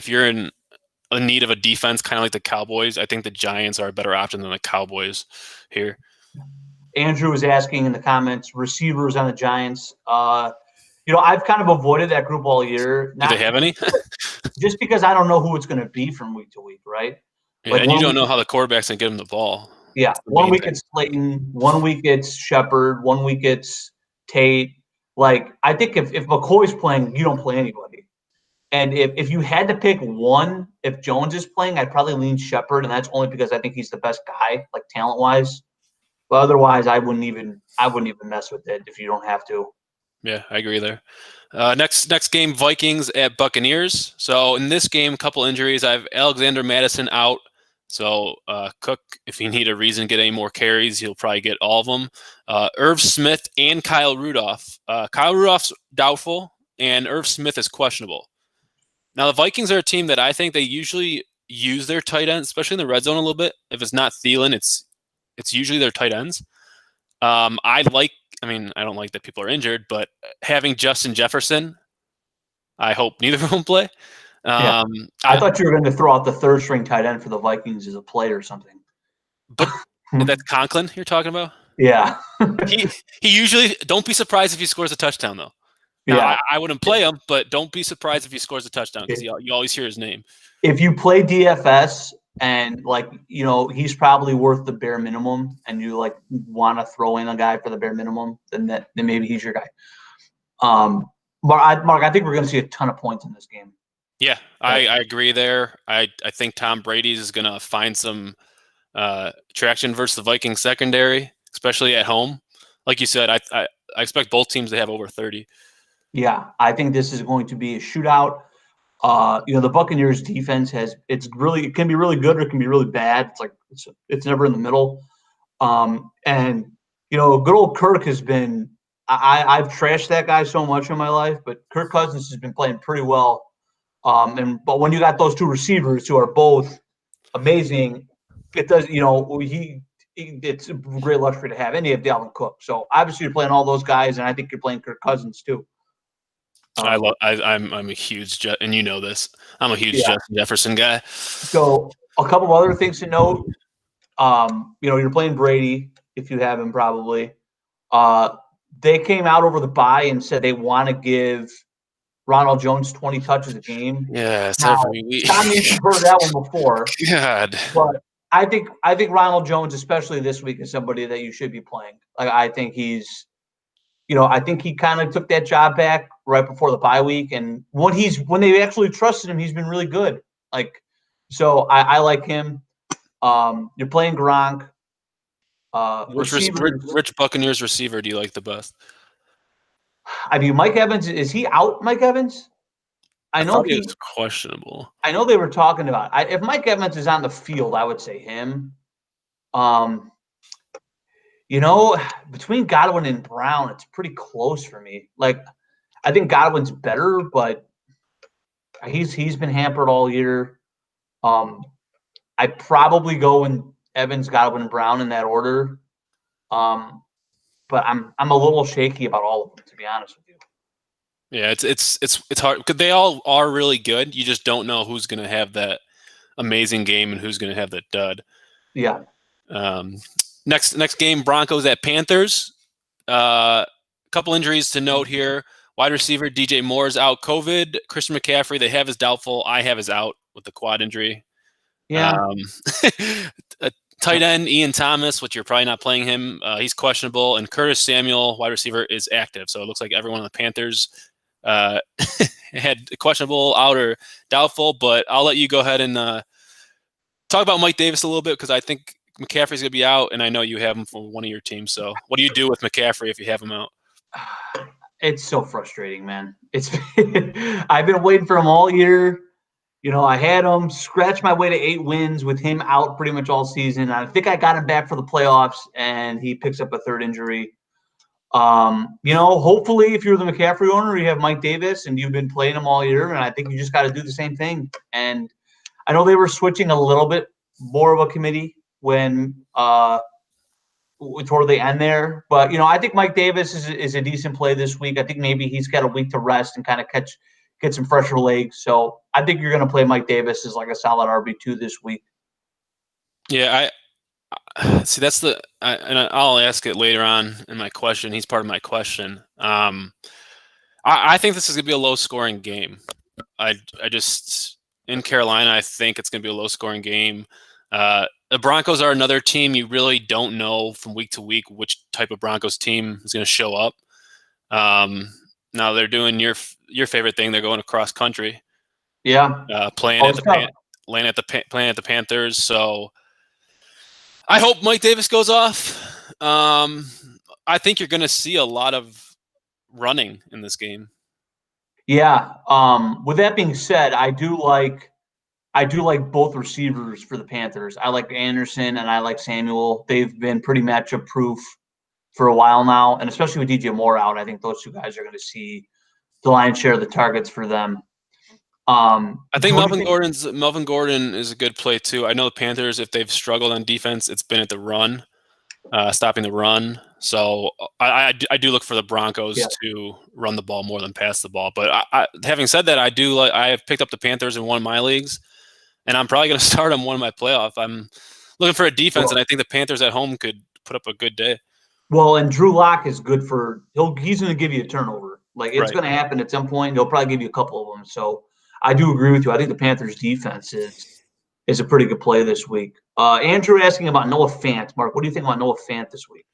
you're in need of a defense, kind of like the Cowboys, I think the Giants are a better option than the Cowboys here. Andrew was asking in the comments, receivers on the Giants. I've kind of avoided that group all year. Do they have any? Just because I don't know who it's going to be from week to week, right? Yeah, and you don't know how the quarterback's going to get him the ball. Yeah, one week it's Slayton, 1 week it's Shepard, 1 week it's Tate. Like, I think if McCoy's playing, you don't play anybody. And if you had to pick one, if Jones is playing, I'd probably lean Shepard, and that's only because I think he's the best guy, like talent-wise. But otherwise, I wouldn't even mess with it if you don't have to. Yeah, I agree there. Next game, Vikings at Buccaneers. So in this game, a couple injuries. I have Alexander Madison out. So Cook, if you need a reason to get any more carries, he'll probably get all of them. Irv Smith and Kyle Rudolph. Kyle Rudolph's doubtful, and Irv Smith is questionable. Now, the Vikings are a team that I think they usually use their tight ends, especially in the red zone a little bit. If it's not Thielen, it's usually their tight ends. I don't like that people are injured, but having Justin Jefferson, I hope neither of them play. I thought you were going to throw out the third string tight end for the Vikings as a play or something. But that's Conklin you're talking about? Yeah. he usually, don't be surprised if he scores a touchdown, though. Now, I wouldn't play him, but don't be surprised if he scores a touchdown because you always hear his name. If you play DFS and he's probably worth the bare minimum, and you want to throw in a guy for the bare minimum, then maybe he's your guy. Mark, I think we're going to see a ton of points in this game. Yeah, I agree there. I think Tom Brady is going to find some traction versus the Vikings secondary, especially at home. Like you said, I expect both teams to have over 30. Yeah, I think this is going to be a shootout. The Buccaneers defense it can be really good or it can be really bad. It's never in the middle. And good old Kirk has been. I've trashed that guy so much in my life, but Kirk Cousins has been playing pretty well. But when you got those two receivers who are both amazing, it does. It's a great luxury to have, and you have Dalvin Cook. So obviously you're playing all those guys, and I think you're playing Kirk Cousins too. I'm a huge and you know this. I'm a huge Yeah. Justin Jefferson guy. So a couple of other things to note. You're playing Brady if you have him probably. They came out over the bye and said they want to give Ronald Jones 20 touches a game. Yeah, it's Now, every week. I mean, you've heard that one before. God. But I think Ronald Jones, especially this week, is somebody that you should be playing. Like I think I think he kind of took that job back right before the bye week, and when they actually trusted him, he's been really good. So I like him. You're playing Gronk. Which Buccaneers receiver do you like the best? I mean, Mike Evans, is he out? Mike Evans? I know he was questionable. I know they were talking about. If Mike Evans is on the field, I would say him. Between Godwin and Brown, it's pretty close for me. Like, I think Godwin's better, but he's been hampered all year. I'd probably go in Evans, Godwin, and Brown in that order. But I'm a little shaky about all of them, to be honest with you. Yeah, it's hard because they all are really good. You just don't know who's going to have that amazing game and who's going to have that dud. Yeah. Next game, Broncos at Panthers. Couple injuries to note here. Wide receiver DJ Moore is out COVID. Christian McCaffrey, they have his doubtful. I have his out with the quad injury. Yeah. Tight end Ian Thomas, which you're probably not playing him. He's questionable, and Curtis Samuel, wide receiver, is active. So it looks like everyone on the Panthers had questionable, out, or doubtful. But I'll let you go ahead and talk about Mike Davis a little bit because I think McCaffrey's going to be out, and I know you have him for one of your teams. So what do you do with McCaffrey if you have him out? It's so frustrating, man. I've been waiting for him all year. I had him scratch my way to 8 wins with him out pretty much all season. I think I got him back for the playoffs, and he picks up a third injury. Hopefully if you're the McCaffrey owner, you have Mike Davis, and you've been playing him all year, and I think you just got to do the same thing. And I know they were switching a little bit more of a committee when toward the end there. But, I think Mike Davis is a decent play this week. I think maybe he's got a week to rest and kind of get some fresher legs. So I think you're going to play Mike Davis as like a solid RB2 this week. Yeah, I see. And I'll ask it later on in my question. He's part of my question. I think this is going to be a low-scoring game. I just in Carolina, I think it's going to be a low-scoring game. The Broncos are another team you really don't know from week to week which type of Broncos team is going to show up. Now they're doing your favorite thing. They're going across country. Yeah. Playing at the Panthers. So I hope Mike Davis goes off. I think you're going to see a lot of running in this game. Yeah. With that being said, I do like both receivers for the Panthers. I like Anderson and I like Samuel. They've been pretty matchup proof for a while now, and especially with DJ Moore out, I think those two guys are going to see the lion's share of the targets for them. I think Melvin Gordon is a good play too. I know the Panthers, if they've struggled on defense, it's been at the run, stopping the run. So I do look for the Broncos to run the ball more than pass the ball. But having said that, I have picked up the Panthers in one of my leagues, and I'm probably going to start them one of my playoff. I'm looking for a defense, and I think the Panthers at home could put up a good day. Well, and Drew Lock is good he's going to give you a turnover. Like it's going to happen at some point. He'll probably give you a couple of them. So I do agree with you. I think the Panthers defense is a pretty good play this week. Andrew asking about Noah Fant. Mark, what do you think about Noah Fant this week?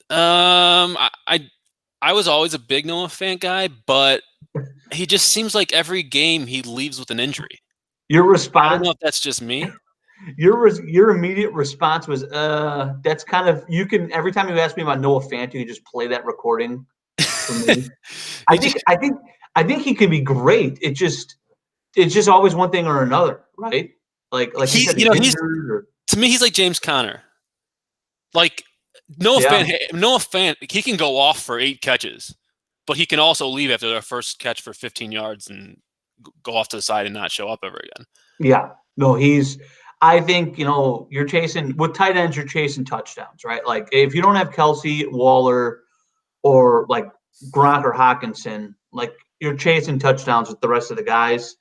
I was always a big Noah Fant guy, but he just seems like every game he leaves with an injury. Your response? I don't know if that's just me. Your immediate response was, that's kind of, you can, every time you ask me about Noah Fant, you can just play that recording for me. I think he could be great. It's just always one thing or another, right? Like to me, he's like James Conner. Like Noah Fant, he can go off for 8 catches, but he can also leave after their first catch for 15 yards and go off to the side and not show up ever again. Yeah, no, I think, you're chasing with tight ends, you're chasing touchdowns, right? Like if you don't have Kelsey, Waller, or like Gronk or Hawkinson, like you're chasing touchdowns with the rest of the guys.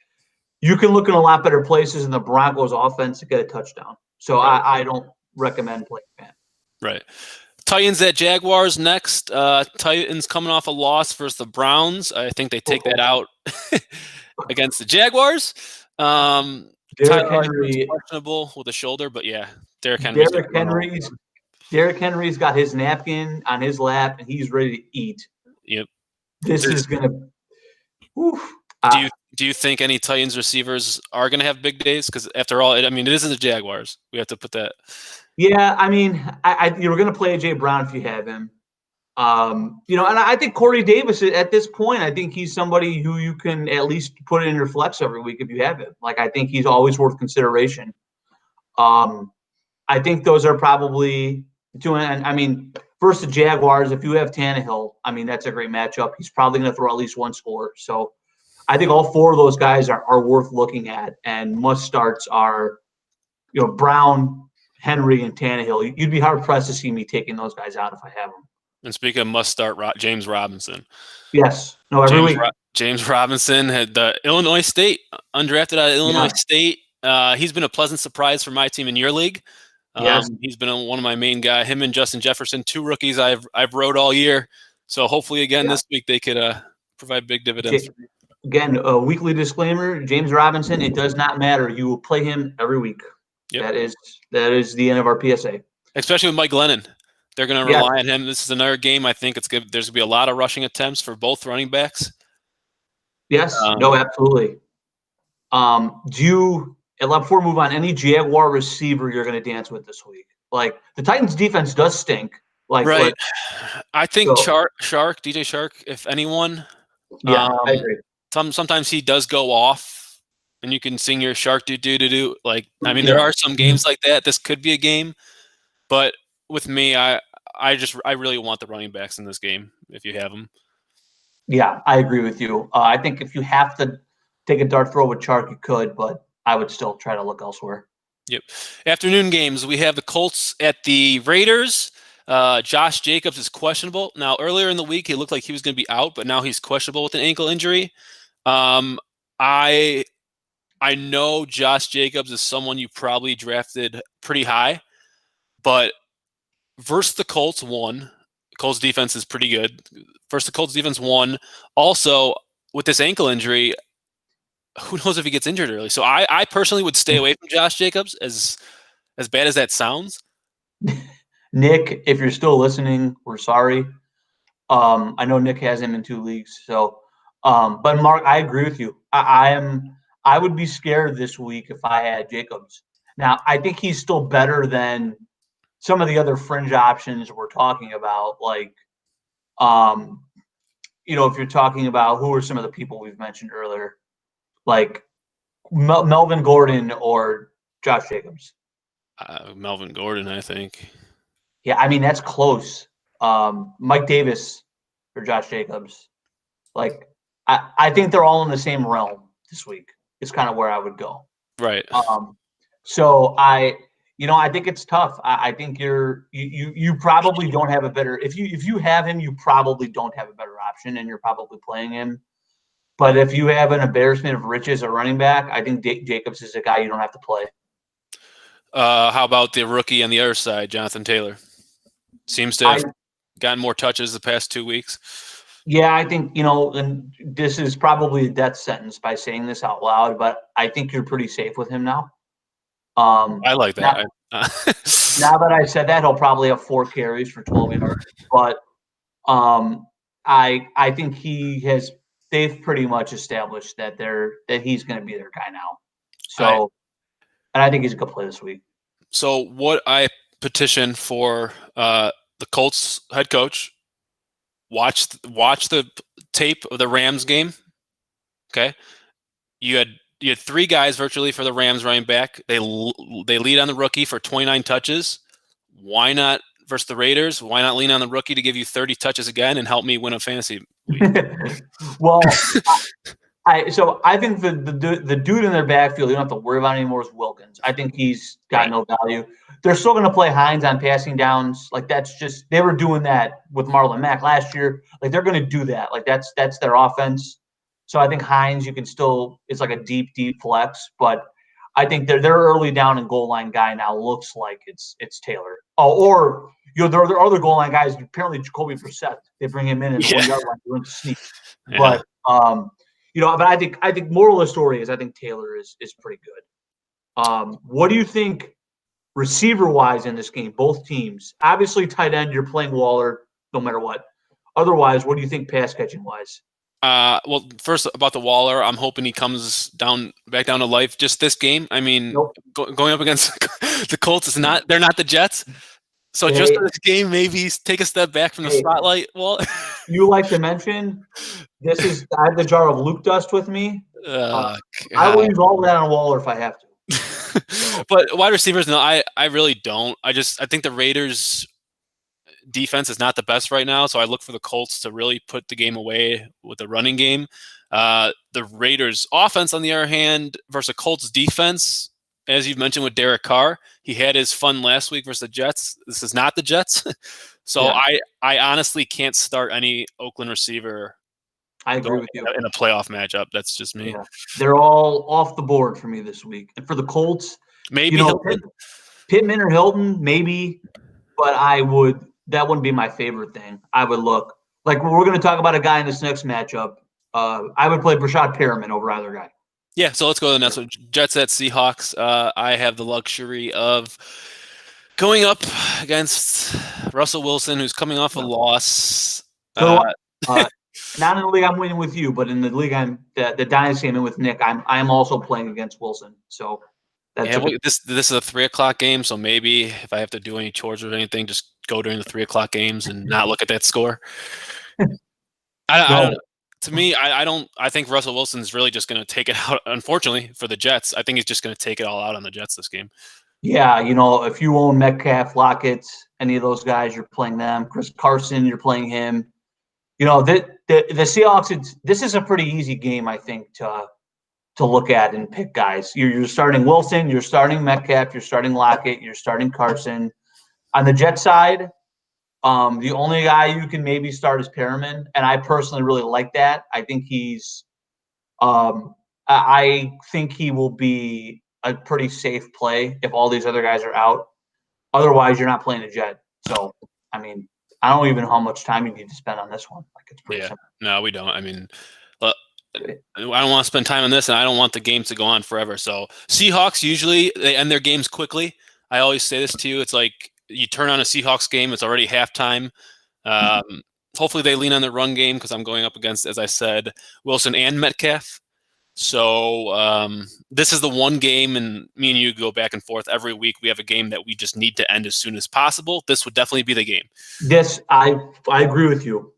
You can look in a lot better places in the Broncos offense to get a touchdown. So Right. I don't recommend playing that. Right. Titans at Jaguars next. Titans coming off a loss versus the Browns. I think they take that out against the Jaguars. Tyler Derrick Heineken's Henry. questionable with a shoulder, but yeah, Derrick Henry's Derrick Henry's got his napkin on his lap and he's ready to eat. Yep. This is gonna. Do you think any Titans receivers are going to have big days? Because after all, it isn't the Jaguars. We have to put that. Yeah, you're going to play A.J. Brown if you have him. And I think Corey Davis at this point, I think he's somebody who you can at least put in your flex every week if you have him. Like, I think he's always worth consideration. I think those are probably two. And versus the Jaguars, if you have Tannehill, that's a great matchup. He's probably going to throw at least one score. So I think all four of those guys are worth looking at, and must starts are, Brown, Henry, and Tannehill. You'd be hard pressed to see me taking those guys out if I have them. And speaking of must start, James Robinson. Yes, no, every week. James Robinson had the Illinois State, undrafted out of Illinois State. He's been a pleasant surprise for my team in your league. Yes. He's been one of my main guys. Him and Justin Jefferson, two rookies I've rode all year. So hopefully again this week they could provide big dividends. Again, a weekly disclaimer: James Robinson. It does not matter. You will play him every week. Yep. That is the end of our PSA. Especially with Mike Glennon, they're going to rely on him. This is another game. I think it's good. There's going to be a lot of rushing attempts for both running backs. Yes. No. Absolutely. Before we move on, any Jaguar receiver you're going to dance with this week? Like, the Titans' defense does stink. Right. I think DJ Shark, if anyone. Yeah, I agree. Sometimes he does go off, and you can sing your Shark do. Like, there are some games like that. This could be a game, but with me, I really want the running backs in this game if you have them. Yeah, I agree with you. I think if you have to take a dart throw with Shark, you could, but I would still try to look elsewhere. Yep. Afternoon games. We have the Colts at the Raiders. Josh Jacobs is questionable. Now, earlier in the week, he looked like he was going to be out, but now he's questionable with an ankle injury. I know Josh Jacobs is someone you probably drafted pretty high, but versus the Colts, Colts defense is pretty good. Versus the Colts defense, also with this ankle injury, who knows if he gets injured early. So I personally would stay away from Josh Jacobs, as bad as that sounds. Nick, if you're still listening, we're sorry. I know Nick has him in 2 leagues. So, but Mark, I agree with you. I would be scared this week if I had Jacobs. Now, I think he's still better than some of the other fringe options we're talking about. Like, if you're talking about who are some of the people we've mentioned earlier, like Melvin Gordon or Josh Jacobs. Melvin Gordon, I think. Yeah, that's close. Mike Davis or Josh Jacobs. Like, I think they're all in the same realm this week. It's kind of where I would go. Right. So I think it's tough. I think you probably don't have a better, if you have him, you probably don't have a better option, and you're probably playing him. But if you have an embarrassment of riches at running back, I think Jacobs is a guy you don't have to play. How about the rookie on the other side, Jonathan Taylor? Seems to have gotten more touches the past 2 weeks. Yeah, I think, and this is probably a death sentence by saying this out loud, but I think you're pretty safe with him now. I like that. Now that I said that, he'll probably have 4 carries for 12 yards. But I think they've pretty much established that he's going to be their guy now. So, and I think he's a good play this week. So what I petition for the Colts head coach, watch the tape of the Rams game. Okay, you had 3 guys virtually for the Rams running back. They lead on the rookie for 29 touches. Why not versus the Raiders? Why not lean on the rookie to give you 30 touches again and help me win a fantasy league? Well, I think the dude in their backfield you don't have to worry about anymore is Wilkins. I think he's got no value. They're still going to play Hines on passing downs. Like that's just they were doing that with Marlon Mack last year. Like they're going to do that. Like that's their offense. So I think Hines you can still it's like a deep flex, but I think they're early down and goal line guy now looks like it's Taylor. Oh, or there are other goal line guys. Apparently Jacoby Brissett. They bring him in at the 1 yard line doing sneak. Yeah. But but I think moral of the story is I think Taylor is pretty good. What do you think receiver wise in this game? Both teams, obviously tight end. You're playing Waller no matter what. Otherwise, what do you think pass catching wise? Well, first about the Waller, I'm hoping he comes back down to life just this game. I mean, Nope. Going up against the Colts they're not the Jets. So just for this game, maybe take a step back from the spotlight. Well, you like to mention I have the jar of Luke dust with me. I will use all of that on Waller if I have to. But wide receivers, no, I really don't. I think the Raiders defense is not the best right now, so I look for the Colts to really put the game away with the running game. The Raiders offense, on the other hand, versus the Colts defense, as you've mentioned with Derek Carr, he had his fun last week versus the Jets. This is not the Jets. So yeah. I honestly can't start any Oakland receiver. I agree with you. In a playoff matchup. That's just me. Yeah. They're all off the board for me this week. And for the Colts, maybe Pittman or Hilton, maybe, but that wouldn't be my favorite thing. I would look like we're going to talk about a guy in this next matchup. I would play Brashad Perriman over either guy. Yeah, so let's go to the next one. Jets at Seahawks. I have the luxury of going up against Russell Wilson, who's coming off a loss. Not in the league I'm winning with you, but in the league the dynasty I'm in with Nick, I'm also playing against Wilson. So this is a 3:00 game, so maybe if I have to do any chores or anything, just go during the 3:00 games and not look at that score. I think Russell Wilson's really just going to take it out. Unfortunately for the Jets, I think he's just going to take it all out on the Jets this game. Yeah, if you own Metcalf, Lockett, any of those guys, you're playing them. Chris Carson, you're playing him. The Seahawks. This is a pretty easy game, I think, to look at and pick guys. You're starting Wilson, you're starting Metcalf, you're starting Lockett, you're starting Carson. On the Jet side, the only guy you can maybe start is Perriman, and I personally really like that. I think I think he will be a pretty safe play if all these other guys are out. Otherwise, you're not playing a Jet. So, I mean, I don't even know how much time you need to spend on this one. Like it's pretty simple. No, we don't. I mean, I don't want to spend time on this, and I don't want the games to go on forever. So Seahawks, usually they end their games quickly. I always say this to you. It's like you turn on a Seahawks game, it's already halftime. Hopefully they lean on the run game because I'm going up against, as I said, Wilson and Metcalf. So this is the one game, and me and you go back and forth every week. We have a game that we just need to end as soon as possible. This would definitely be the game. Yes, I agree with you.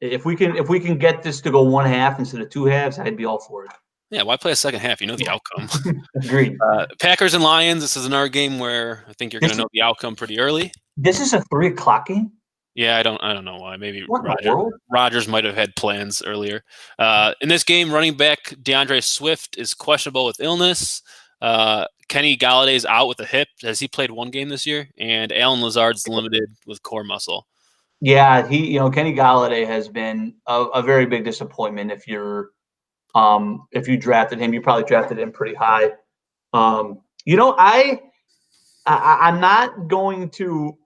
If we can get this to go 1/2 instead of 2 halves, I'd be all for it. Yeah, why play a second half? You know the outcome. Agreed. Packers and Lions. This is another game where I think you're going to know the outcome pretty early. This is a 3:00 game. Yeah, I don't know why. Maybe Rodgers might have had plans earlier. In this game, running back DeAndre Swift is questionable with illness. Kenny Galladay's out with a hip. Has he played one game this year? And Alan Lazard's limited with core muscle. Yeah, Kenny Galladay has been a very big disappointment. If you drafted him, you probably drafted him pretty high. I'm not going to.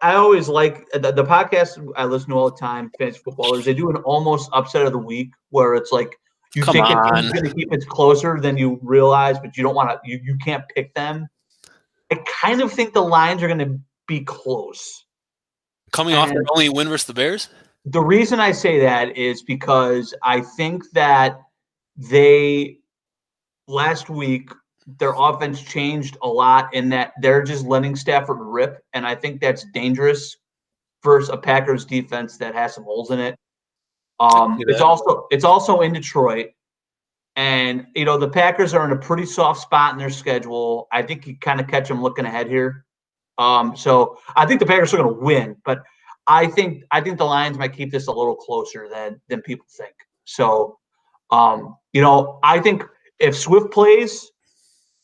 I always like the podcast I listen to all the time, Fantasy Footballers. They do an almost upset of the week where it's like you think it's going to keep it closer than you realize, but you don't want to. You can't pick them. I kind of think the Lions are going to be close. Coming off their only win versus the Bears? The reason I say that is because I think that last week, their offense changed a lot in that they're just letting Stafford rip, and I think that's dangerous versus a Packers defense that has some holes in it. It's also in Detroit, and the Packers are in a pretty soft spot in their schedule. I think you kind of catch them looking ahead here. So I think the Packers are going to win, but I think the Lions might keep this a little closer than people think. So I think if Swift plays,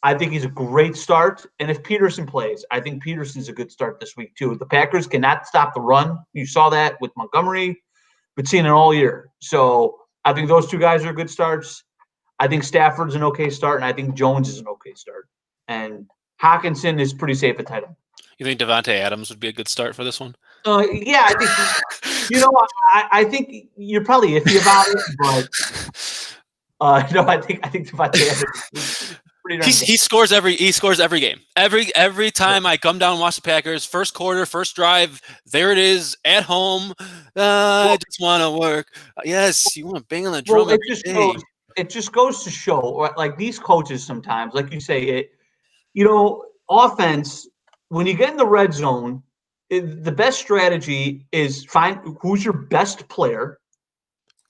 I think he's a great start. And if Peterson plays, I think Peterson's a good start this week, too. The Packers cannot stop the run. You saw that with Montgomery. Been seeing it all year. So I think those two guys are good starts. I think Stafford's an okay start, and I think Jones is an okay start. And Hawkinson is pretty safe at tight end. You think Devontae Adams would be a good start for this one? Yeah, I think I think you're probably iffy about it, but I think Devontae Adams is pretty darn good. He scores every game. Every time I come down and watch the Packers, first quarter, first drive, there it is at home. I just want to work. Yes, you want to bang on the drum every day. It just goes to show, like these coaches sometimes, like you say, offense, when you get in the red zone, the best strategy is find who's your best player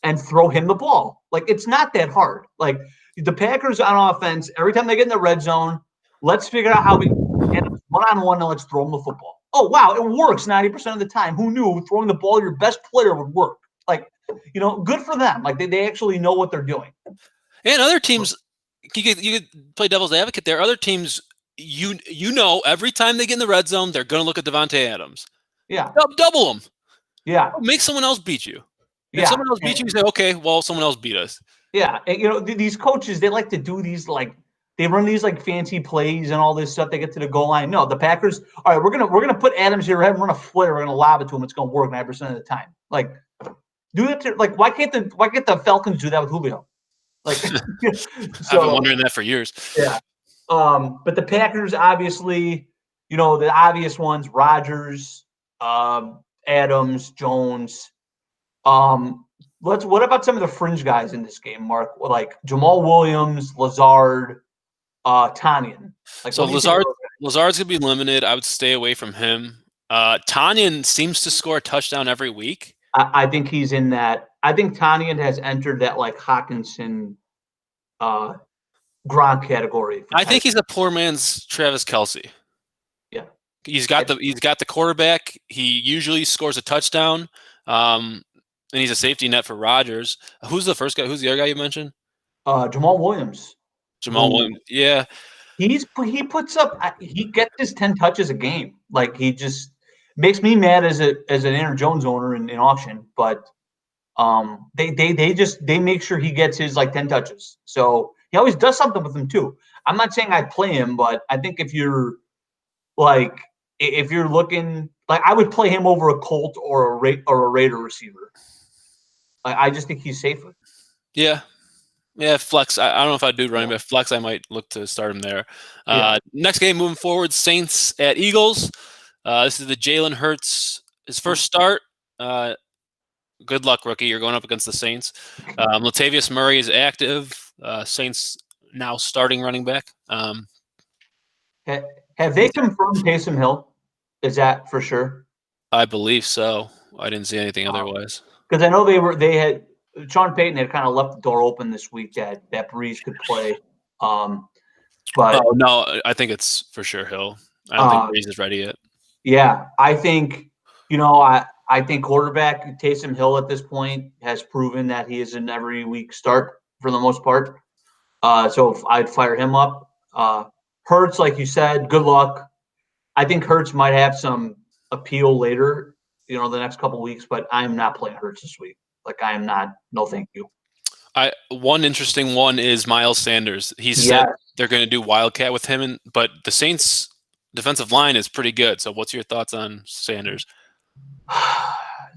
and throw him the ball. Like, it's not that hard. Like, the Packers on offense, every time they get in the red zone, let's figure out how we get one-on-one and let's throw them the football. Oh, wow, it works 90% of the time. Who knew throwing the ball to your best player would work? Like, good for them. Like, they actually know what they're doing. And other teams, you could play devil's advocate there. Other teams, every time they get in the red zone, they're going to look at Devontae Adams. Yeah. Double them. Yeah. Make someone else beat you. If someone else beat you, you say, okay, well, someone else beat us. Yeah. And, these coaches, they like to do these, like, they run these, like, fancy plays and all this stuff. They get to the goal line. No, the Packers, all right, we're gonna put Adams here, have him run a flare, we're going to lob it to him. It's going to work 9% of the time. Like, do that like, why can't the Falcons do that with Julio? Like, so, I've been wondering that for years. Yeah. But the Packers, obviously, the obvious ones, Rodgers, Adams, Jones. What about some of the fringe guys in this game, Mark? Like Jamal Williams, Lazard, Tanyan. Like, so Lazard's gonna be limited. I would stay away from him. Tanyan seems to score a touchdown every week. I think he's in that. I think Tanyan has entered that, like, Hawkinson, Gronk category. I think he's a poor man's Travis Kelce. Yeah, he's got the quarterback. He usually scores a touchdown, and he's a safety net for Rodgers. Who's the first guy? Who's the other guy you mentioned? Jamal Williams. Williams. Yeah, he puts up. He gets his 10 touches a game. Like, he just makes me mad as an Aaron Jones owner in auction, but they make sure he gets his, like, 10 touches. So he always does something with them too. I'm not saying I'd play him, but I think if you're looking, like, I would play him over a Colt or a Raider receiver. I just think he's safer. Yeah, flex. I don't know if I'd do running back. Flex, I might look to start him there. Next game moving forward, Saints at Eagles. This is the Jalen Hurts, his first start. Good luck, rookie. You're going up against the Saints. Latavius Murray is active. Saints now starting running back. Have they confirmed Taysom Hill? Is that for sure? I believe so. I didn't see anything otherwise. Because I know Sean Payton had kind of left the door open this week that Breeze could play. But no, I think it's for sure Hill. I don't think Breeze is ready yet. Yeah, I think I think quarterback Taysom Hill at this point has proven that he is an every week start for the most part. So I'd fire him up. Hurts, like you said, good luck. I think Hurts might have some appeal later, the next couple of weeks, but I'm not playing Hurts this week. Like, I am not. No, thank you. One interesting one is Miles Sanders. He said they're going to do Wildcat with him, but the Saints' defensive line is pretty good. So what's your thoughts on Sanders?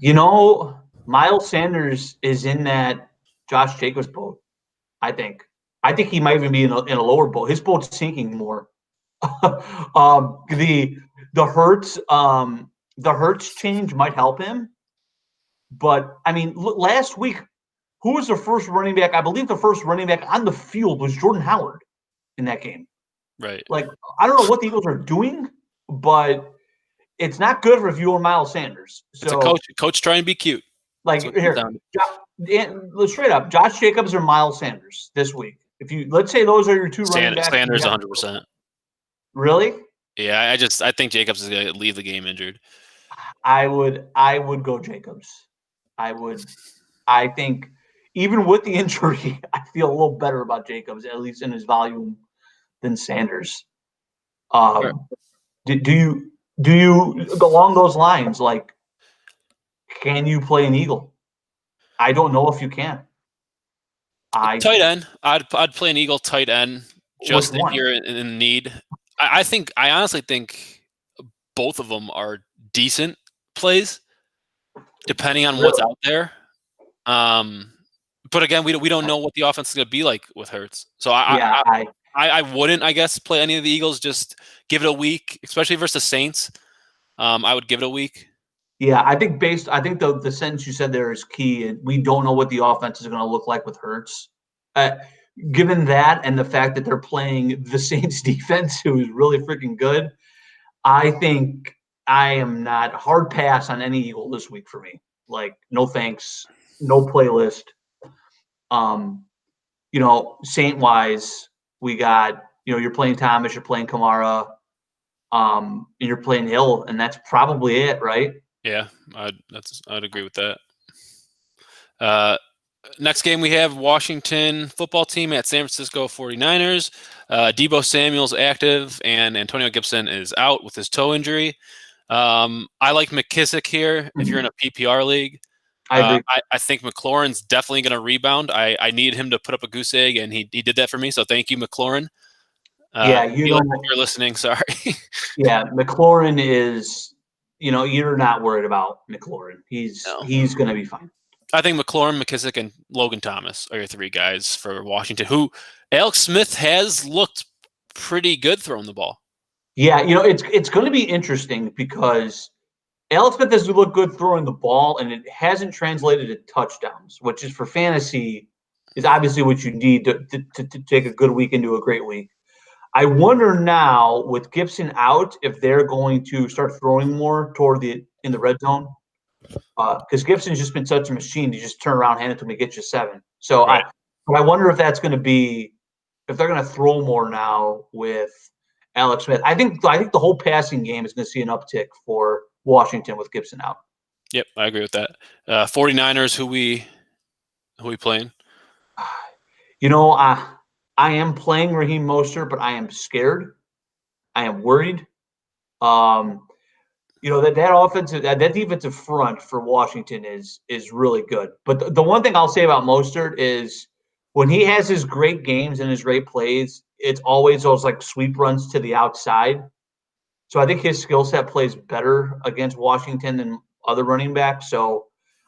Miles Sanders is in that Josh Jacobs boat, I think. I think he might even be in a lower boat. His boat's sinking more. The Hurts change might help him. But, I mean, last week, who was the first running back? I believe the first running back on the field was Jordan Howard in that game. Right. Like, I don't know what the Eagles are doing, but it's not good if you own Miles Sanders. So, it's a coach trying to be cute. Like, here, straight up, Josh Jacobs or Miles Sanders this week. Let's say those are your two running backs. Sanders 100%. Really? Yeah, I think Jacobs is going to leave the game injured. I would go Jacobs. I think even with the injury, I feel a little better about Jacobs, at least in his volume, than Sanders. Sure. Do you along those lines, like, can you play an Eagle? I don't know if you can. Tight end. I'd play an Eagle tight end Which just if one? you're in need. I honestly think both of them are decent plays, depending on what's Really? out there. But again, we don't know what the offense is going to be like with Hurts. So Yeah, I wouldn't, I guess, play any of the Eagles. Just give it a week, especially versus the Saints. I would give it a week. yeah. I think the sentence you said there is key. We don't know what the offense is going to look like with Hurts. Uh, Given that and the fact that they're playing the Saints defense, who is really freaking good, I think I am not hard pass on any Eagle this week for me. Like, no thanks, no playlist. Um, Saint wise, we got, you're playing Thomas, you're playing Kamara, and you're playing Hill, and that's probably it, right? Yeah, I'd agree with that. Next game we have Washington football team at San Francisco 49ers. Deebo Samuel's active and Antonio Gibson is out with his toe injury. I like McKissick here if you're in a PPR league. I agree. I think McLaurin's definitely going to rebound. I need him to put up a goose egg, and he did that for me. So thank you, McLaurin. Yeah, If you're listening, sorry. yeah, McLaurin is, you're not worried about McLaurin. No. He's going to be fine. I think McLaurin, McKissick, and Logan Thomas are your three guys for Washington, who Alex Smith has looked pretty good throwing the ball. Yeah, it's going to be interesting because Alex Smith has looked good throwing the ball, and it hasn't translated to touchdowns, which is for fantasy is obviously what you need to take a good week into a great week. I wonder now with Gibson out if they're going to start throwing more in the red zone. Because Gibson's just been such a machine to just turn around, hand it to me, get you 7. So Right. I wonder if that's going to be if they're going to throw more now with Alex Smith. I think the whole passing game is going to see an uptick for Washington with Gibson out. Yep, I agree with that. 49ers, who we playing? I am playing Raheem Mostert, but I am scared. I am worried. That offensive, that defensive front for Washington is really good. But the one thing I'll say about Mostert is when he has his great games and his great plays, it's always those like sweep runs to the outside. So I think his skill set plays better against Washington than other running backs. So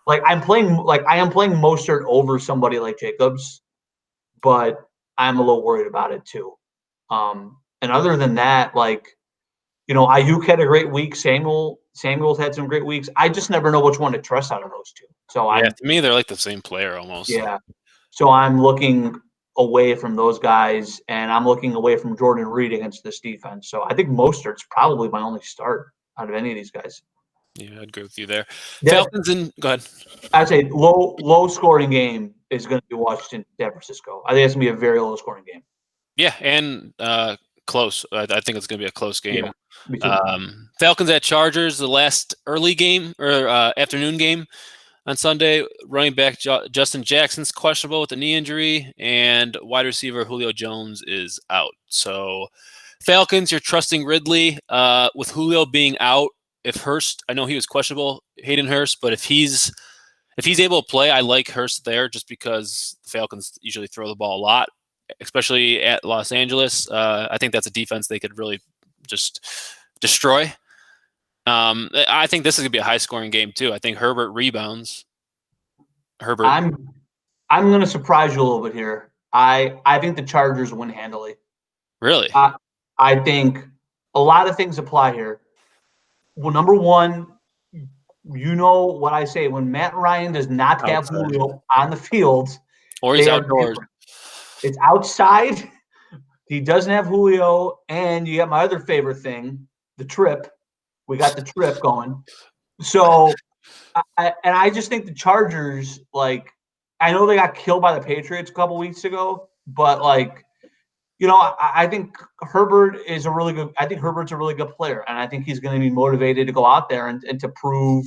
I am playing Mostert over somebody like Jacobs, but I'm a little worried about it too. And other than that, Ayuk had a great week. Samuel's had some great weeks. I just never know which one to trust out of those two. So to me, they're like the same player almost. Yeah. So I'm looking away from those guys, and I'm looking away from Jordan Reed against this defense. So I think Mostert's probably my only start out of any of these guys. Yeah, I'd agree with you there. Yeah. Falcons and go ahead. I'd say low scoring game is going to be Washington, San Francisco. I think it's going to be a very low scoring game. Yeah, and close. I think it's going to be a close game. Yeah, me too. Falcons at Chargers, the last early game or afternoon game on Sunday. Running back Justin Jackson's questionable with a knee injury, and wide receiver Julio Jones is out. So Falcons, you're trusting Ridley with Julio being out. If Hurst, I know he was questionable, Hayden Hurst, but if he's able to play, I like Hurst there just because the Falcons usually throw the ball a lot, especially at Los Angeles. I think that's a defense they could really just destroy. I think this is going to be a high-scoring game too. I think Herbert rebounds. Herbert. I'm going to surprise you a little bit here. I think the Chargers win handily. Really? I think a lot of things apply here. Well, number one, you know what I say. When Matt Ryan does not have Julio on the field, or he's outdoors. It's outside. He doesn't have Julio, and you got my other favorite thing, the trip. We got the trip going. So, I just think the Chargers, I know they got killed by the Patriots a couple weeks ago, but I think Herbert's a really good player, and I think he's going to be motivated to go out there and to prove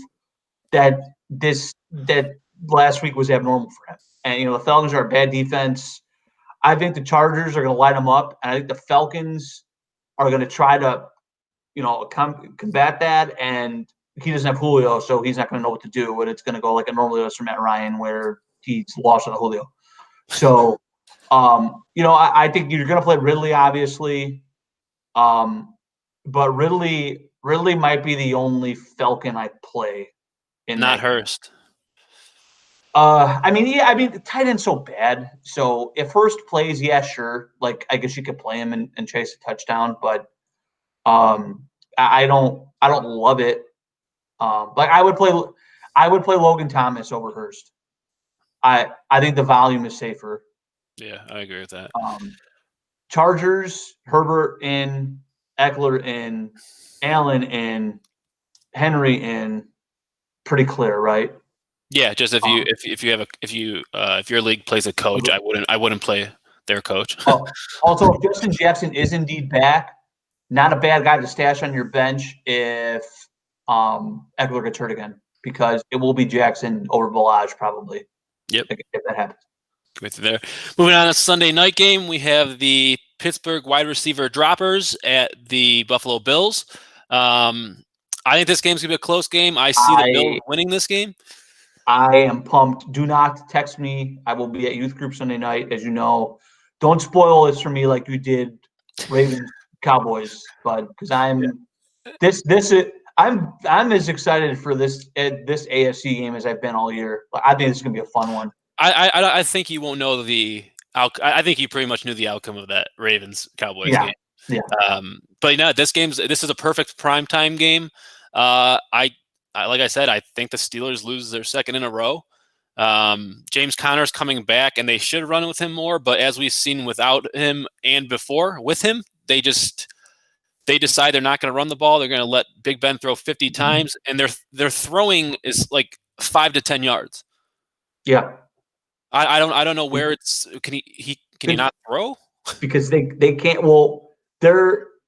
that last week was abnormal for him. And the Falcons are a bad defense. I think the Chargers are going to light them up, and I think the Falcons are going to try to, combat that. And he doesn't have Julio, so he's not going to know what to do. But it's going to go like it normally does for Matt Ryan, where he's lost on Julio. So, I think you're going to play Ridley, obviously. But Ridley might be the only Falcon I play in Not that Hurst. The tight end's so bad. So if Hurst plays, yeah, sure. Like I guess you could play him and chase a touchdown, but I don't love it. Like I would play Logan Thomas over Hurst. I think the volume is safer. Yeah, I agree with that. Chargers, Herbert in, Eckler in, Allen in, Henry in, pretty clear, right? Yeah, just if your league plays a coach, I wouldn't play their coach. Also, if Justin Jackson is indeed back, not a bad guy to stash on your bench if Eckler gets hurt again, because it will be Jackson over Balaj probably. Yep, if that happens. With there. Moving on to Sunday night game, we have the Pittsburgh wide receiver droppers at the Buffalo Bills. I think this game's gonna be a close game. I see the Bills winning this game. I am pumped. Do not text me. I will be at youth group Sunday night, as you know. Don't spoil this for me like you did Ravens Cowboys, but because I'm as excited for this AFC game as I've been all year. I think it's gonna be a fun one. I think you won't know the outcome. I think you pretty much knew the outcome of that Ravens Cowboys game. Yeah. But this is a perfect primetime game. Like I said, I think the Steelers lose their second in a row. James Conner's coming back, and they should run with him more. But as we've seen without him and before with him, they decide they're not going to run the ball. They're going to let Big Ben throw 50 times, and their throwing is like 5 to 10 yards. Yeah. I don't know where it's. Can he not throw? Because they can't. Well,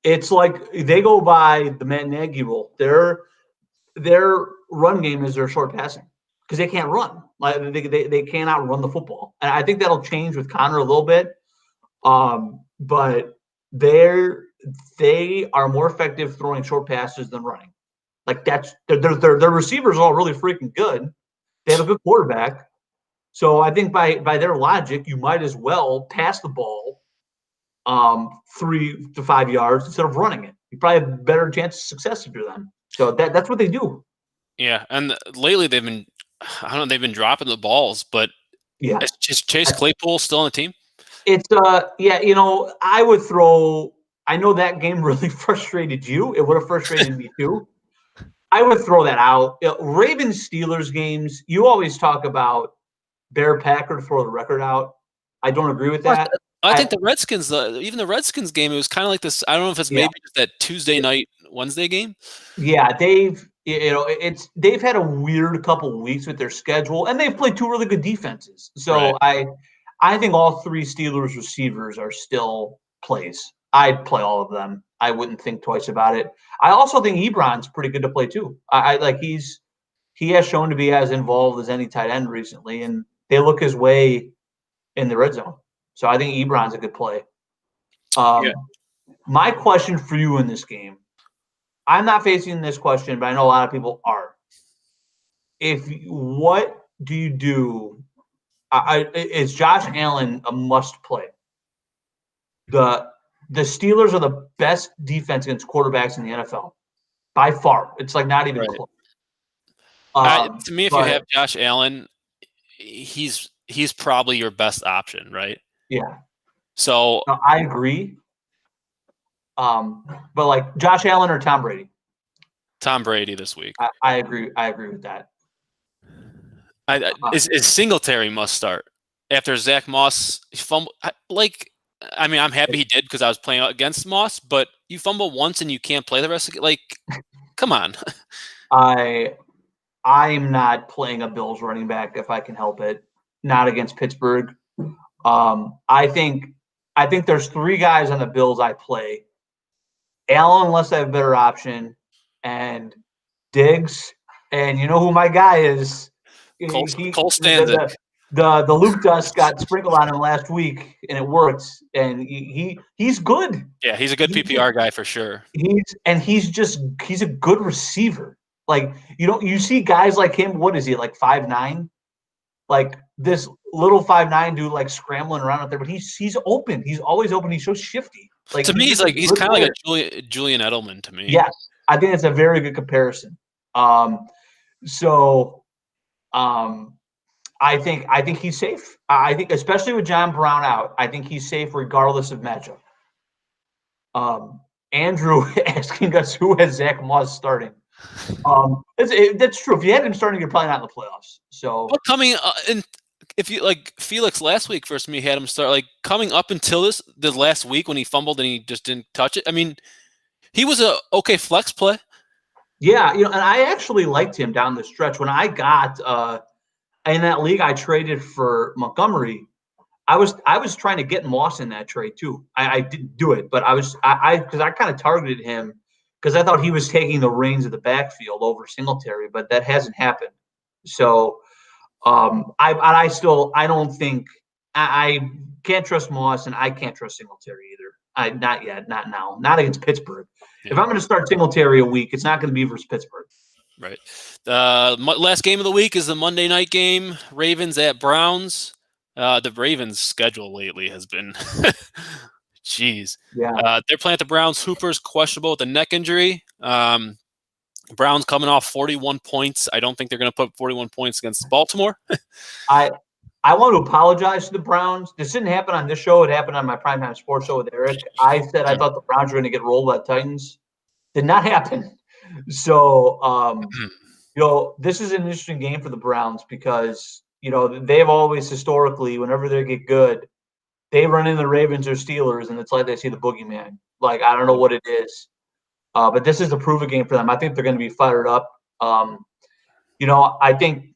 it's like they go by the Matt Nagy rule. Their run game is their short passing because they can't run. Like they cannot run the football. And I think that'll change with Connor a little bit. But they are more effective throwing short passes than running. Like their receivers are all really freaking good. They have a good quarterback. So I think by their logic, you might as well pass the ball 3 to 5 yards instead of running it. You probably have a better chance of success if you're them. So that's what they do. Yeah, and lately they've been dropping the balls, but yeah, is Chase Claypool still on the team? It's I would throw. I know that game really frustrated you. It would have frustrated me too. I would throw that out. Ravens Steelers games, you always talk about Bear Packer to throw the record out. I don't agree with that. I think the Redskins, even the Redskins game, it was kind of like this. I don't know if it's maybe just that Tuesday night, Wednesday game. Yeah, they've had a weird couple weeks with their schedule, and they've played two really good defenses. So right. I think all three Steelers receivers are still plays. I'd play all of them. I wouldn't think twice about it. I also think Ebron's pretty good to play too. He has shown to be as involved as any tight end recently, and they look his way in the red zone. So I think Ebron's a good play. My question for you in this game, I'm not facing this question, but I know a lot of people are. What do you do? Is Josh Allen a must play? The Steelers are the best defense against quarterbacks in the NFL by far. It's like not even close. To me, if you have Josh Allen, he's probably your best option, right? Yeah. So I agree. But like Josh Allen or Tom Brady? Tom Brady this week. I agree. I agree with that. Is Singletary must start after Zach Moss fumbled? I'm happy he did because I was playing against Moss, but you fumble once and you can't play the rest of it. Like, come on. I'm not playing a Bills running back if I can help it. Not against Pittsburgh. I think there's three guys on the Bills I play. Allen, unless I have a better option, and Diggs, and you know who my guy is, Cole Stanzik. The Luke dust got sprinkled on him last week, and it worked. And he's good. Yeah, he's a good PPR guy for sure. He's a good receiver. Like you see guys like him. What is he like 5'9"? Like this little 5'9" dude, like scrambling around out there. But he's open. He's always open. He's so shifty. Like to me, he's kind of like a Julian Edelman to me. Yes, I think it's a very good comparison. I think he's safe. I think, especially with John Brown out, I think he's safe regardless of matchup. Andrew asking us who has Zach Moss starting. That's true. If you had him starting, you're probably not in the playoffs. So coming in, if you like Felix last week versus me, had him start like coming up until the last week when he fumbled and he just didn't touch it. I mean, he was a okay flex play. Yeah, and I actually liked him down the stretch when I got in that league. I traded for Montgomery. I was trying to get Moss in that trade too. I didn't do it, but because I kind of targeted him because I thought he was taking the reins of the backfield over Singletary, but that hasn't happened. So I can't trust Moss, and I can't trust Singletary either. Not yet, not now, not against Pittsburgh. Yeah. If I'm going to start Singletary a week, it's not going to be versus Pittsburgh. Right. Last game of the week is the Monday night game, Ravens at Browns. The Ravens' schedule lately has been, jeez. Yeah. They're playing at the Browns. Hooper's questionable with a neck injury. Browns coming off 41 points. I don't think they're going to put 41 points against Baltimore. I want to apologize to the Browns. This didn't happen on this show. It happened on my primetime sports show with Eric. I said I thought the Browns were going to get rolled by the Titans. Did not happen. So, this is an interesting game for the Browns because, they've always historically, whenever they get good, they run in the Ravens or Steelers, and it's like they see the boogeyman. Like, I don't know what it is. But this is a prove-it game for them. I think they're going to be fired up. I think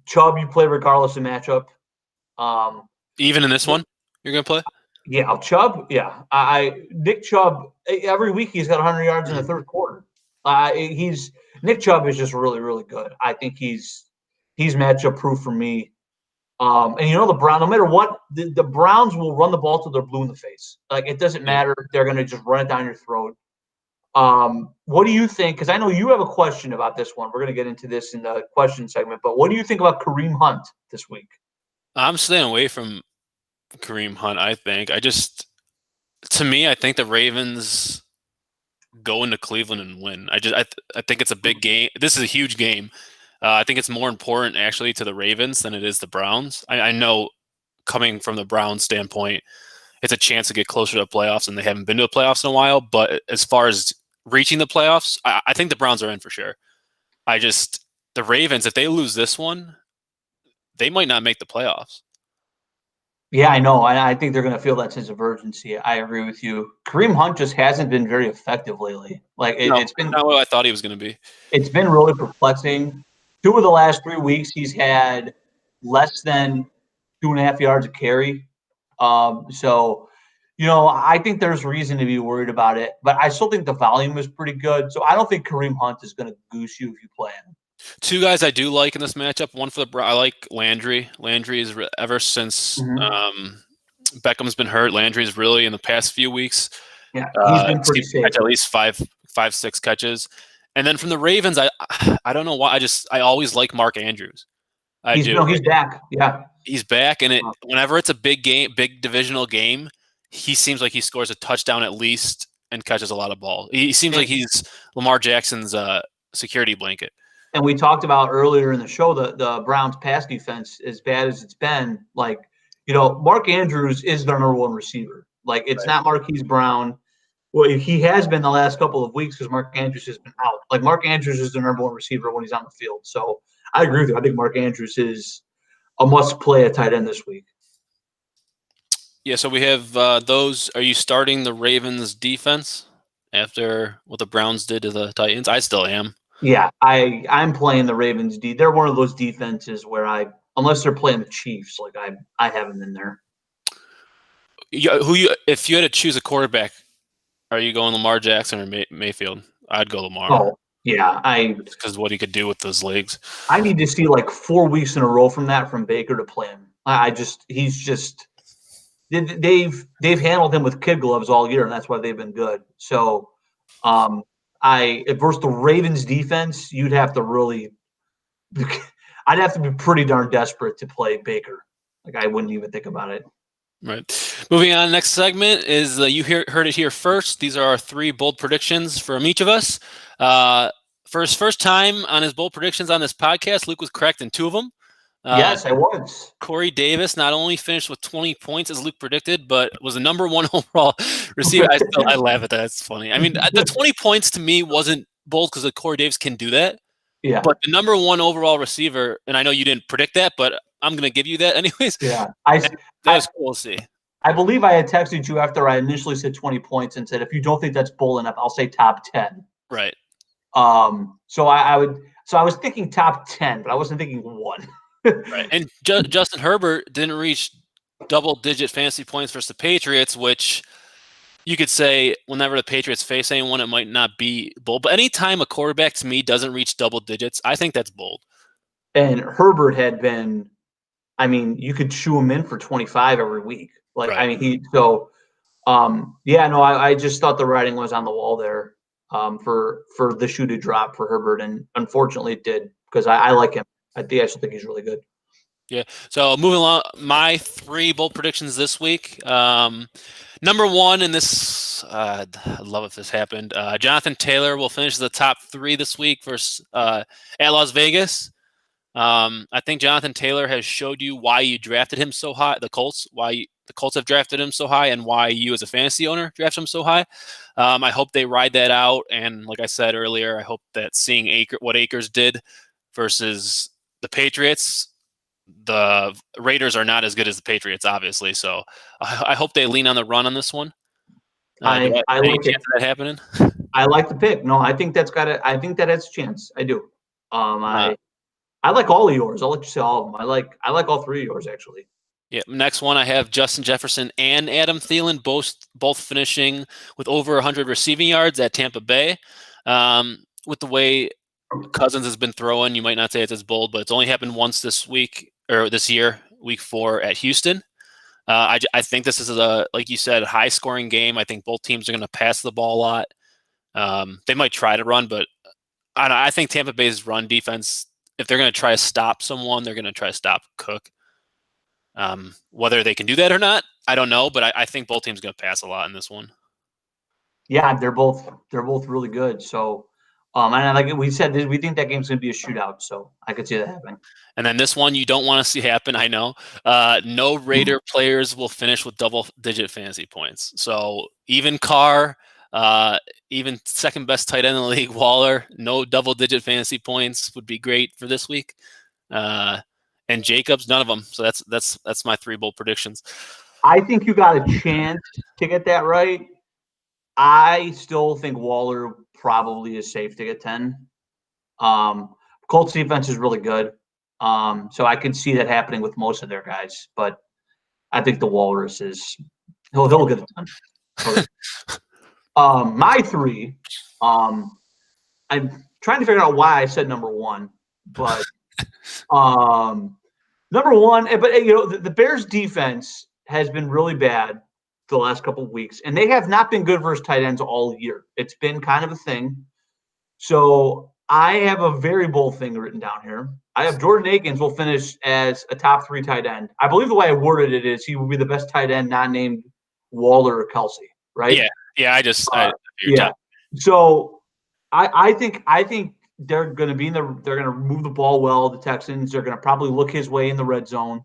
Chubb, you play regardless of matchup. Even in this one, you're going to play? Yeah, Chubb. Yeah, Nick Chubb. Every week he's got 100 yards in the third quarter. Nick Chubb is just really, really good. I think he's matchup proof for me. And the Browns, no matter what, the Browns will run the ball till they're blue in the face. Like it doesn't matter. They're going to just run it down your throat. What do you think? Because I know you have a question about this one. We're going to get into this in the question segment. But what do you think about Kareem Hunt this week? I'm staying away from Kareem Hunt. I think I think the Ravens go into Cleveland and win. I think it's a big game. This is a huge game. I think it's more important actually to the Ravens than it is the Browns. I know coming from the Browns standpoint, it's a chance to get closer to the playoffs, and they haven't been to the playoffs in a while. But as far as reaching the playoffs, I think the Browns are in for sure. The Ravens, if they lose this one, they might not make the playoffs. Yeah, I know. I think they're going to feel that sense of urgency. I agree with you. Kareem Hunt just hasn't been very effective lately. It's been not what I thought he was going to be. It's been really perplexing. 2 of the last 3 weeks, he's had less than 2.5 yards a carry. I think there's reason to be worried about it, but I still think the volume is pretty good. So I don't think Kareem Hunt is going to goose you if you play him. 2 guys I do like in this matchup. One for I like Landry. Landry is ever since Beckham's been hurt. Landry's really in the past few weeks. Yeah, he's been pretty safe. At least 5-6 catches. And then from the Ravens, I don't know why. I always like Mark Andrews. He's back. Yeah, he's back, and whenever it's a big game, big divisional game, he seems like he scores a touchdown at least and catches a lot of ball. He seems like he's Lamar Jackson's security blanket. And we talked about earlier in the show the Browns' pass defense, as bad as it's been. Mark Andrews is their number 1 receiver. It's not Marquise Brown. Well, he has been the last couple of weeks because Mark Andrews has been out. Mark Andrews is the number 1 receiver when he's on the field. So I agree with you. I think Mark Andrews is a must-play at tight end this week. Yeah, so we have those. Are you starting the Ravens defense after what the Browns did to the Titans? I still am. Yeah, I'm playing the Ravens D. They're one of those defenses where unless they're playing the Chiefs, I have them in there. If you had to choose a quarterback, are you going Lamar Jackson or Mayfield? I'd go Lamar. Yeah, because what he could do with those legs. I need to see like 4 weeks in a row from Baker to play him. They've handled him with kid gloves all year, and that's why they've been good. So, versus the Ravens defense, you'd have to really, I'd have to be pretty darn desperate to play Baker. Like I wouldn't even think about it. Right. Moving on, next segment is heard it here first. These are our 3 bold predictions from each of us. For his first time on his bold predictions on this podcast, Luke was correct in 2 of them. Yes, I was. Corey Davis not only finished with 20 points as Luke predicted, but was the number 1 overall receiver. I laugh at that. It's funny. I mean, the 20 points to me wasn't bold because Corey Davis can do that. Yeah. But the number 1 overall receiver, and I know you didn't predict that, but I'm going to give you that anyways. Yeah. That was cool to see. I believe I had texted you after I initially said 20 points and said, if you don't think that's bold enough, I'll say top 10. Right. So I was thinking top 10, but I wasn't thinking 1. Right. And Justin Herbert didn't reach double-digit fantasy points versus the Patriots, which you could say whenever the Patriots face anyone, it might not be bold. But anytime a quarterback, to me, doesn't reach double digits, I think that's bold. And Herbert had been, I mean, you could shoe him in for 25 every week. Like, right. I mean, I just thought the writing was on the wall there for the shoe to drop for Herbert. And unfortunately it did because I like him. I actually think he's really good. Yeah. So moving along, my 3 bold predictions this week. Number 1, and this, I'd love if this happened. Jonathan Taylor will finish the top 3 this week versus at Las Vegas. I think Jonathan Taylor has showed you why you drafted him so high. The Colts have drafted him so high, and why you as a fantasy owner drafted him so high. I hope they ride that out. And like I said earlier, I hope that seeing what Akers did versus the Patriots. The Raiders are not as good as the Patriots, obviously. So I hope they lean on the run on this one. I like it. That happening. I like the pick. No, I think I think that has a chance. I do. I like all of yours. I'll let you say all of them. I like all 3 of yours actually. Yeah. Next one, I have Justin Jefferson and Adam Thielen both finishing with over 100 receiving yards at Tampa Bay. With the way Cousins has been throwing, you might not say it's as bold, but it's only happened once this year, week 4 at Houston. I think this is like you said, high scoring game. I think both teams are going to pass the ball a lot. They might try to run, but I think Tampa Bay's run defense, if they're going to try to stop someone, they're going to try to stop Cook. Whether they can do that or not, I don't know, but I think both teams are going to pass a lot in this one. Yeah, they're both really good. So, and like we said, we think that game's going to be a shootout. So I could see that happening. And then this one you don't want to see happen, I know. No Raider players will finish with double-digit fantasy points. So even Carr, even second best tight end in the league, Waller, no double-digit fantasy points would be great for this week. And Jacobs, none of them. So that's my 3 bold predictions. I think you got a chance to get that right. I still think Waller probably is safe to get 10. Colts defense is really good. So I can see that happening with most of their guys, but I think the Walrus he'll get it done. My 3, I'm trying to figure out why I said number 1, but number 1, but the Bears defense has been really bad the last couple of weeks, and they have not been good versus tight ends all year. It's been kind of a thing. So I have a very bold thing written down here. I have Jordan Akins will finish as a top 3 tight end. I believe the way I worded it is he will be the best tight end not named Waller or Kelsey, right? Yeah. Yeah. So I think they're going to they're going to move the ball well. The Texans, they're going to probably look his way in the red zone.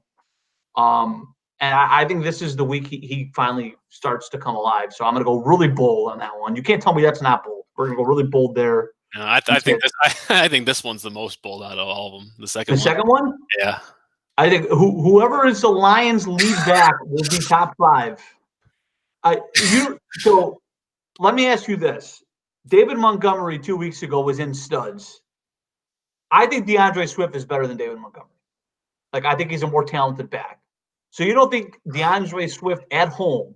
And I think this is the week he finally starts to come alive. So I'm going to go really bold on that one. You can't tell me that's not bold. We're going to go really bold there. No, I think this one's the most bold out of all of them. The second one? Yeah. I think whoever is the Lions lead back will be top 5. So let me ask you this. David Montgomery 2 weeks ago was in studs. I think DeAndre Swift is better than David Montgomery. Like, I think he's a more talented back. So you don't think DeAndre Swift at home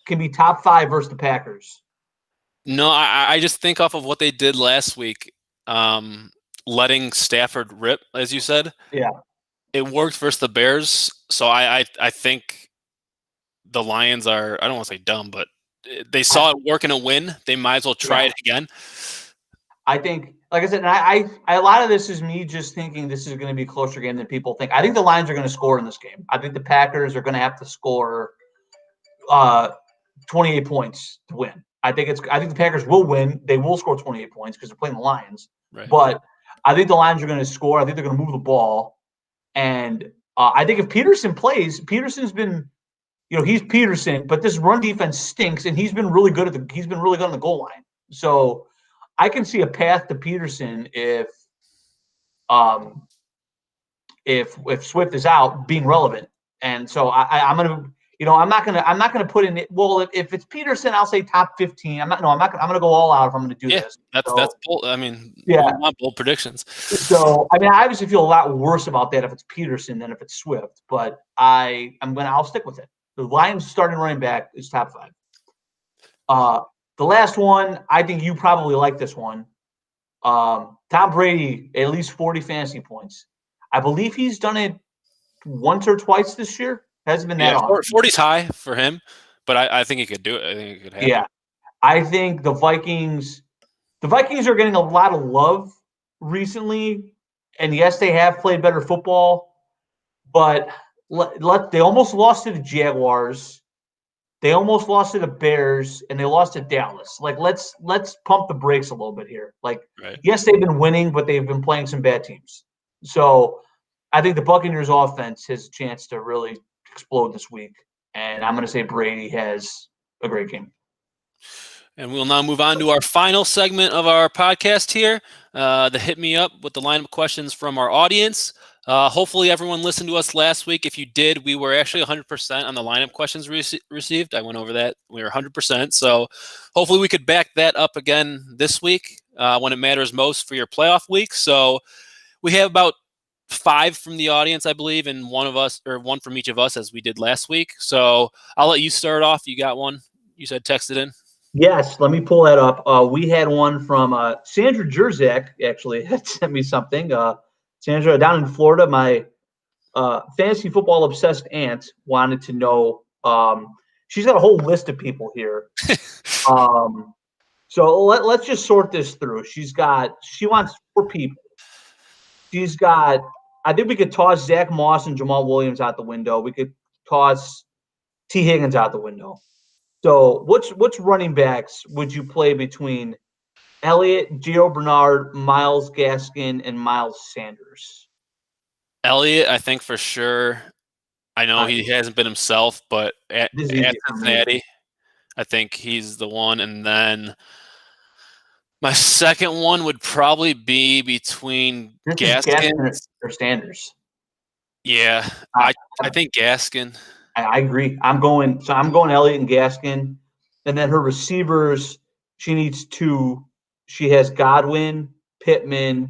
can be top 5 versus the Packers? No, I just think off of what they did last week. letting Stafford rip, as you said. Yeah. It worked versus the Bears, so I think the Lions are, I don't want to say dumb, but they saw it work in a win. They might as well try it again. I think, like I said, and I a lot of this is me just thinking this is going to be a closer game than people think. I think the Lions are going to score in this game. I think the Packers are going to have to score 28 points to win. I think the Packers will win. They will score 28 points because they're playing the Lions. Right. But I think the Lions are going to score. I think they're going to move the ball. And I think if Peterson plays, Peterson's been, he's Peterson, but this run defense stinks, and he's been really good on the goal line. So I can see a path to Peterson if Swift is out being relevant. And so I'm gonna, I'm not gonna put in it. Well, if it's Peterson, I'll say top 15. I'm gonna go all out if I'm gonna do this. That's bold. I mean, yeah, we want bold predictions. So I mean, I obviously feel a lot worse about that if it's Peterson than if it's Swift, but I'll stick with it. The Lions starting running back is top 5. The last one, I think you probably like this one. Tom Brady, at least 40 fantasy points. I believe he's done it once or twice this year. Hasn't been that often. 40's high for him, but I think he could do it. I think it could happen. Yeah. I think the Vikings are getting a lot of love recently. And yes, they have played better football, but they almost lost to the Jaguars. They almost lost to the Bears, and they lost to Dallas. Like, let's pump the brakes a little bit here. Like, yes, they've been winning, but they've been playing some bad teams. So I think the Buccaneers offense has a chance to really explode this week. And I'm going to say Brady has a great game. And we'll now move on to our final segment of our podcast here, the Hit Me Up with the lineup questions from our audience. Hopefully everyone listened to us last week. If you did, we were actually 100% on the lineup questions received. I went over that. We were 100%. So hopefully we could back that up again this week when it matters most for your playoff week. So we have about 5 from the audience, I believe, and one from each of us as we did last week. So I'll let you start off. You got one? You said texted in? Yes, let me pull that up. We had one from Sandra Jerzak, actually, had sent me something. Sandra, down in Florida, my fantasy football obsessed aunt wanted to know. She's got a whole list of people here. So let's just sort this through. She wants 4 people. I think we could toss Zach Moss and Jamal Williams out the window. We could toss T. Higgins out the window. So which running backs would you play between Elliott, Gio Bernard, Myles Gaskin, and Miles Sanders? Elliott, I think for sure. I know he hasn't been himself, but at Cincinnati, I think he's the one. And then my second one would probably be between Gaskin or Sanders. Yeah, I think Gaskin. I agree. I'm going Elliott and Gaskin. And then her receivers, she needs 2. She has Godwin, Pittman,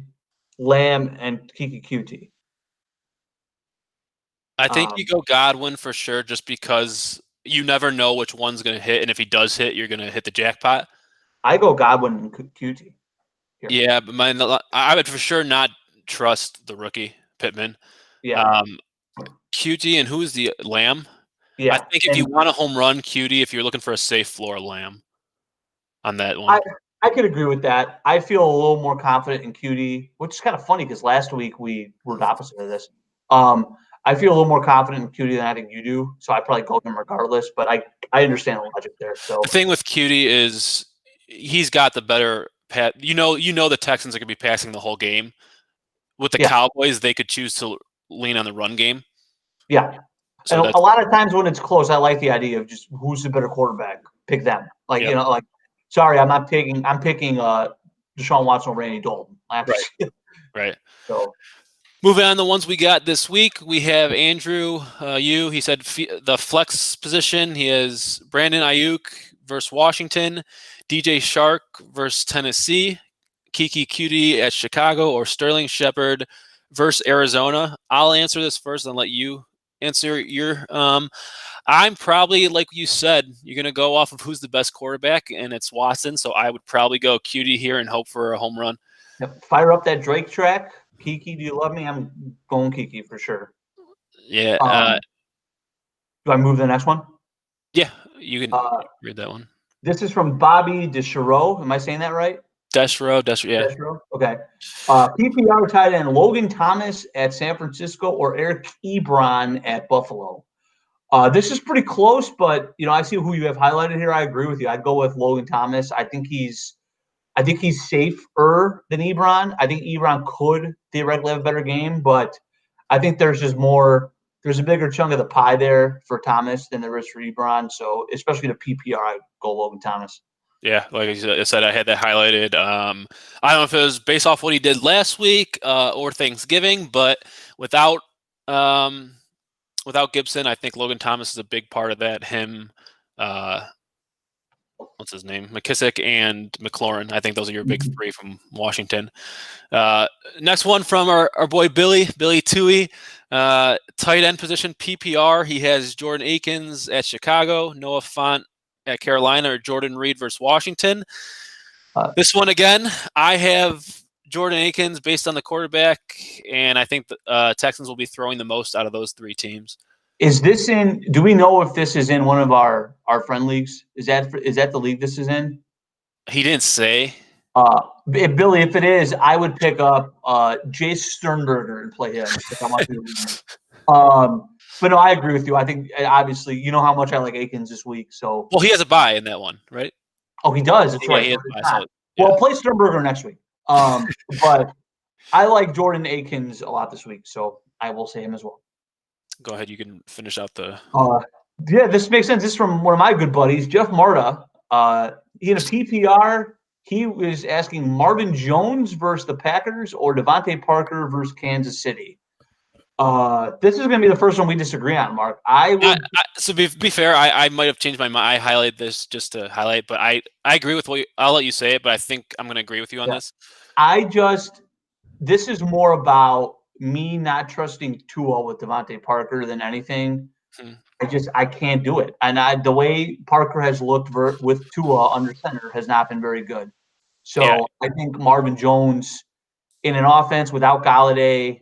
Lamb, and Kiki Cutie. I think you go Godwin for sure, just because you never know which one's going to hit. And if he does hit, you're going to hit the jackpot. I go Godwin and Cutie. Yeah, but I would for sure not trust the rookie, Pittman. Yeah. Cutie, and who's the Lamb? Yeah. I think if you want a home run, Cutie. If you're looking for a safe floor, Lamb on that one. I could agree with that. I feel a little more confident in Cutie, which is kind of funny because last week we were the opposite of this. I feel a little more confident in Cutie than I think you do, so I probably go him regardless. But I understand the logic there. So the thing with Cutie is he's got the better pat. You know the Texans are going to be passing the whole game. With the Cowboys, they could choose to lean on the run game. Yeah. So and a lot of times when it's close, I like the idea of just who's the better quarterback, pick them. Sorry, I'm picking Deshaun Watson or Randy Dalton. Right. So moving on, the ones we got this week, we have Andrew. He said the flex position. He has Brandon Ayuk versus Washington, DJ Shark versus Tennessee, Kiki Cutie at Chicago, or Sterling Shepard versus Arizona. I'll answer this first and let you answer your. I'm probably, like you said, you're going to go off of who's the best quarterback, and it's Watson. So I would probably go Cutie here and hope for a home run. Yep. Fire up that Drake track. Kiki, do you love me? I'm going Kiki for sure. Yeah. Do I move to the next one? Yeah, you can read that one. This is from Bobby DeChiro. Am I saying that right? Deshro, yeah. Deshro? Okay. PPR tight end Logan Thomas at San Francisco or Eric Ebron at Buffalo. This is pretty close, but I see who you have highlighted here. I agree with you. I'd go with Logan Thomas. I think he's safer than Ebron. I think Ebron could theoretically have a better game, but I think there's just more. There's a bigger chunk of the pie there for Thomas than there is for Ebron. So especially the PPR, I'd go Logan Thomas. Yeah, like I said, I had that highlighted. I don't know if it was based off what he did last week or Thanksgiving, but without Gibson, I think Logan Thomas is a big part of that. Him, what's his name? McKissick and McLaurin. I think those are your big three from Washington. Next one from our boy Billy Toohey. Tight end position, PPR. He has Jordan Akins at Chicago, Noah Fant at Carolina, or Jordan Reed versus Washington. This one again, I have Jordan Akins based on the quarterback, and I think the Texans will be throwing the most out of those three teams. Is this in? Do we know if this is in one of our friend leagues? Is that the league this is in? He didn't say. Billy, if it is, I would pick up Jace Sternberger and play him if I want to. But no, I agree with you. I think obviously you know how much I like Akins this week. So he has a bye in that one, right? Oh, he does. That's right. He has a bye, so, Well, play Sternberger next week. But I like Jordan Akins a lot this week, so I will say him as well. Go ahead. You can finish out the. Yeah, this makes sense. This is from one of my good buddies, Jeff Marta. In a PPR, he was asking Marvin Jones versus the Packers or Devontae Parker versus Kansas City. This is going to be the first one we disagree on, Mark. So be fair, I might have changed my mind. I highlighted this just to highlight, but I agree with what I'll let you say it, but I think I'm going to agree with you on this. This is more about me not trusting Tua with Devontae Parker than anything. I can't do it. And the way Parker has looked with Tua under center has not been very good. So yeah. I think Marvin Jones in an offense without Galladay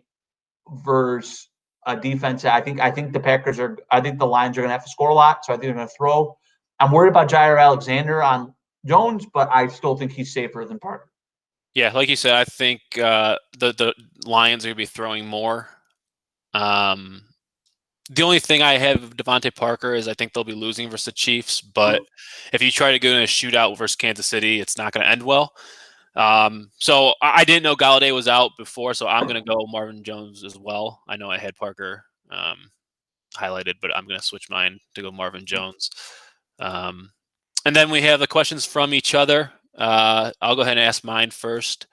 versus a defense, I think the Packers are. I think the Lions are going to have to score a lot, so I think they're going to throw. I'm worried about Jair Alexander on Jones, but I still think he's safer than Parker. Yeah, like you said, I think the Lions are going to be throwing more. The only thing I have of Devontae Parker is I think they'll be losing versus the Chiefs, but if you try to go in a shootout versus Kansas City, it's not going to end well. So I didn't know Galladay was out before, so I'm going to go Marvin Jones as well. I know I had Parker highlighted, but I'm going to switch mine to go Marvin Jones. And then we have the questions from each other. I'll go ahead and ask mine first.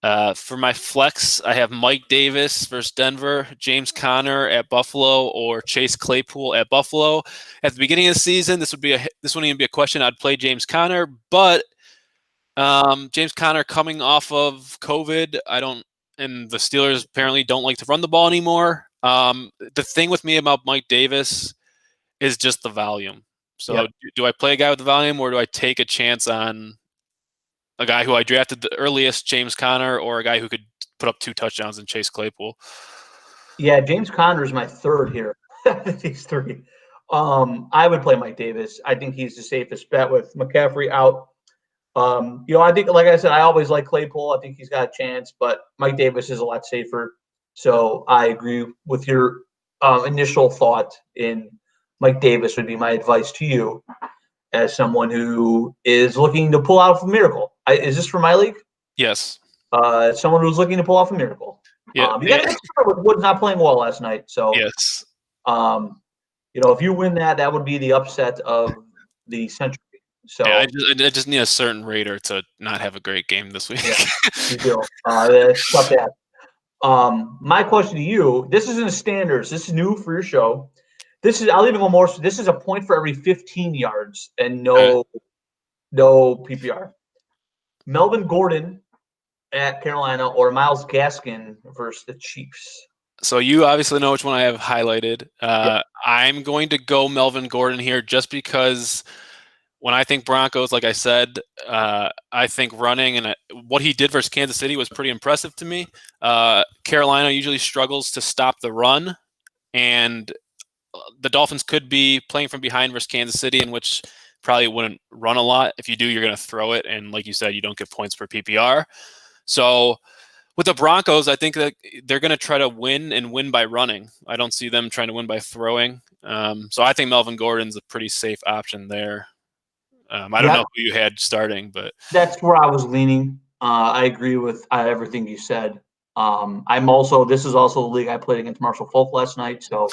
For my flex, I have Mike Davis versus Denver, James Conner at Buffalo, or Chase Claypool at Buffalo. At the beginning of the season, this wouldn't even be a question. I'd play James Conner, but James Conner coming off of COVID, and the Steelers apparently don't like to run the ball anymore. The thing with me about Mike Davis is just the volume. So do I play a guy with the volume, or do I take a chance on a guy who I drafted the earliest, James Conner, or a guy who could put up 2 touchdowns in Chase Claypool? Yeah, James Conner is my third here. These three. I would play Mike Davis. I think he's the safest bet with McCaffrey out. I think, like I said, I always like Claypool. I think he's got a chance, but Mike Davis is a lot safer. So I agree with your initial thought in Mike Davis would be my advice to you as someone who is looking to pull out a miracle. Is this for my league? Yes. Someone who's looking to pull off a miracle. Yeah. You got to start with Woods not playing well last night. So yes. If you win that would be the upset of the century. So yeah, I just need a certain Raider to not have a great game this week. Yeah, you do. That's not bad. My question to you: this isn't a standards. This is new for your show. I'll even go more. This is a point for every 15 yards and no PPR. Melvin Gordon at Carolina or Myles Gaskin versus the Chiefs. So you obviously know which one I have highlighted. I'm going to go Melvin Gordon here just because when I think Broncos, like I said, I think running, and what he did versus Kansas City was pretty impressive to me. Carolina usually struggles to stop the run, and the Dolphins could be playing from behind versus Kansas City, in which probably wouldn't run a lot. If you do, you're going to throw it, and like you said, you don't get points per PPR. So with the Broncos, I think that they're going to try to win and win by running. I don't see them trying to win by throwing. So I think Melvin Gordon's a pretty safe option there. I don't know who you had starting, but that's where I was leaning. I agree with everything you said. This is also the league I played against Marshall Folk last night. So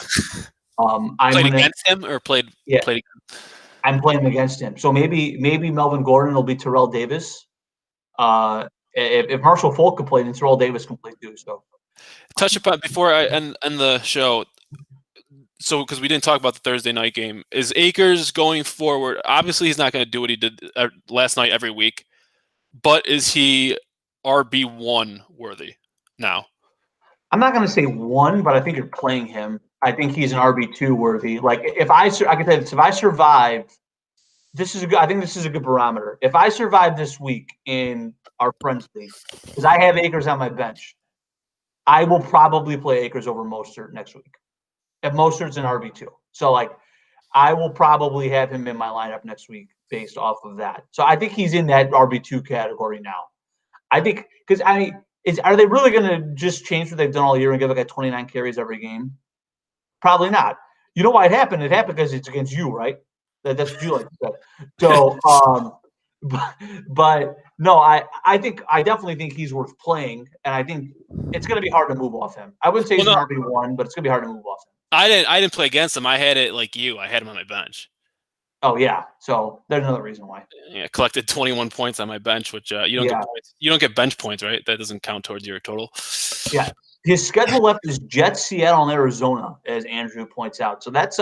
played against him or played? Yeah, played I'm playing against him. So maybe Melvin Gordon will be Terrell Davis. If Marshall Folk can play, then Terrell Davis can play too. So touch upon before I end the show. So, because we didn't talk about the Thursday night game, is Akers going forward? Obviously, he's not going to do what he did last night every week, but is he RB1 worthy now? I'm not going to say one, but I think you're playing him. I think he's an RB2 worthy. Like I can tell you this, if I survive, I think this is a good barometer. If I survive this week in our friends league, because I have Akers on my bench, I will probably play Akers over Mostert next week. If Mostert's an RB2. So like I will probably have him in my lineup next week based off of that. So I think he's in that RB2 category now. I think because are they really going to just change what they've done all year and give a guy 29 carries every game? Probably not. You know why it happened? It happened because it's against you, right? That's what you like to say. So, but no, I definitely think he's worth playing, and I think it's going to be hard to move off him. I wouldn't say he's an RB1, but it's going to be hard to move off him. I didn't play against him. I had it like you. I had him on my bench. Oh yeah, so there's another reason why. Yeah, collected 21 points on my bench, which you don't get points. You don't get bench points, right? That doesn't count towards your total. Yeah, his schedule left is Jets, Seattle, and Arizona, as Andrew points out. So that's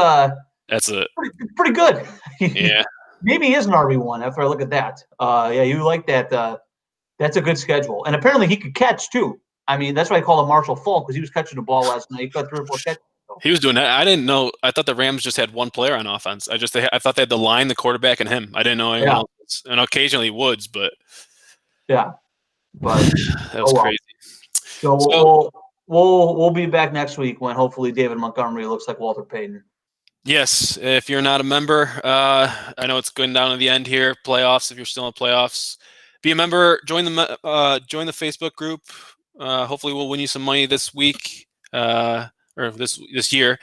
pretty good. Yeah, maybe he is an RB1 after I look at that. Yeah, you like that. That's a good schedule, and apparently he could catch too. I mean, that's why I call him Marshall Falk, because he was catching the ball last night. He got 3 or 4 catches. He was doing that. I didn't know. I thought the Rams just had one player on offense. I thought they had the line, the quarterback, and him. I didn't know anyone else. And occasionally Woods, but yeah, but that was crazy. So we'll be back next week when hopefully David Montgomery looks like Walter Payton. Yes, if you're not a member, I know it's going down to the end here. Playoffs. If you're still in playoffs, be a member. Join the Facebook group. Hopefully, we'll win you some money this week. Or this year,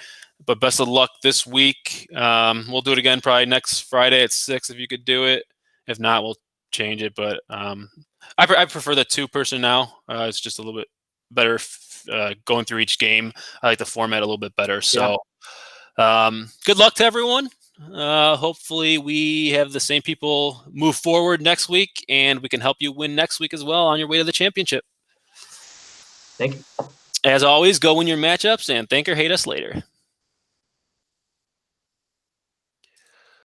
but best of luck this week. We'll do it again probably next Friday at 6 if you could do it. If not, we'll change it. But I prefer the 2-person now. It's just a little bit better going through each game. I like the format a little bit better. So good luck to everyone. Hopefully we have the same people move forward next week, and we can help you win next week as well on your way to the championship. Thank you. As always, go win your matchups and thank or hate us later.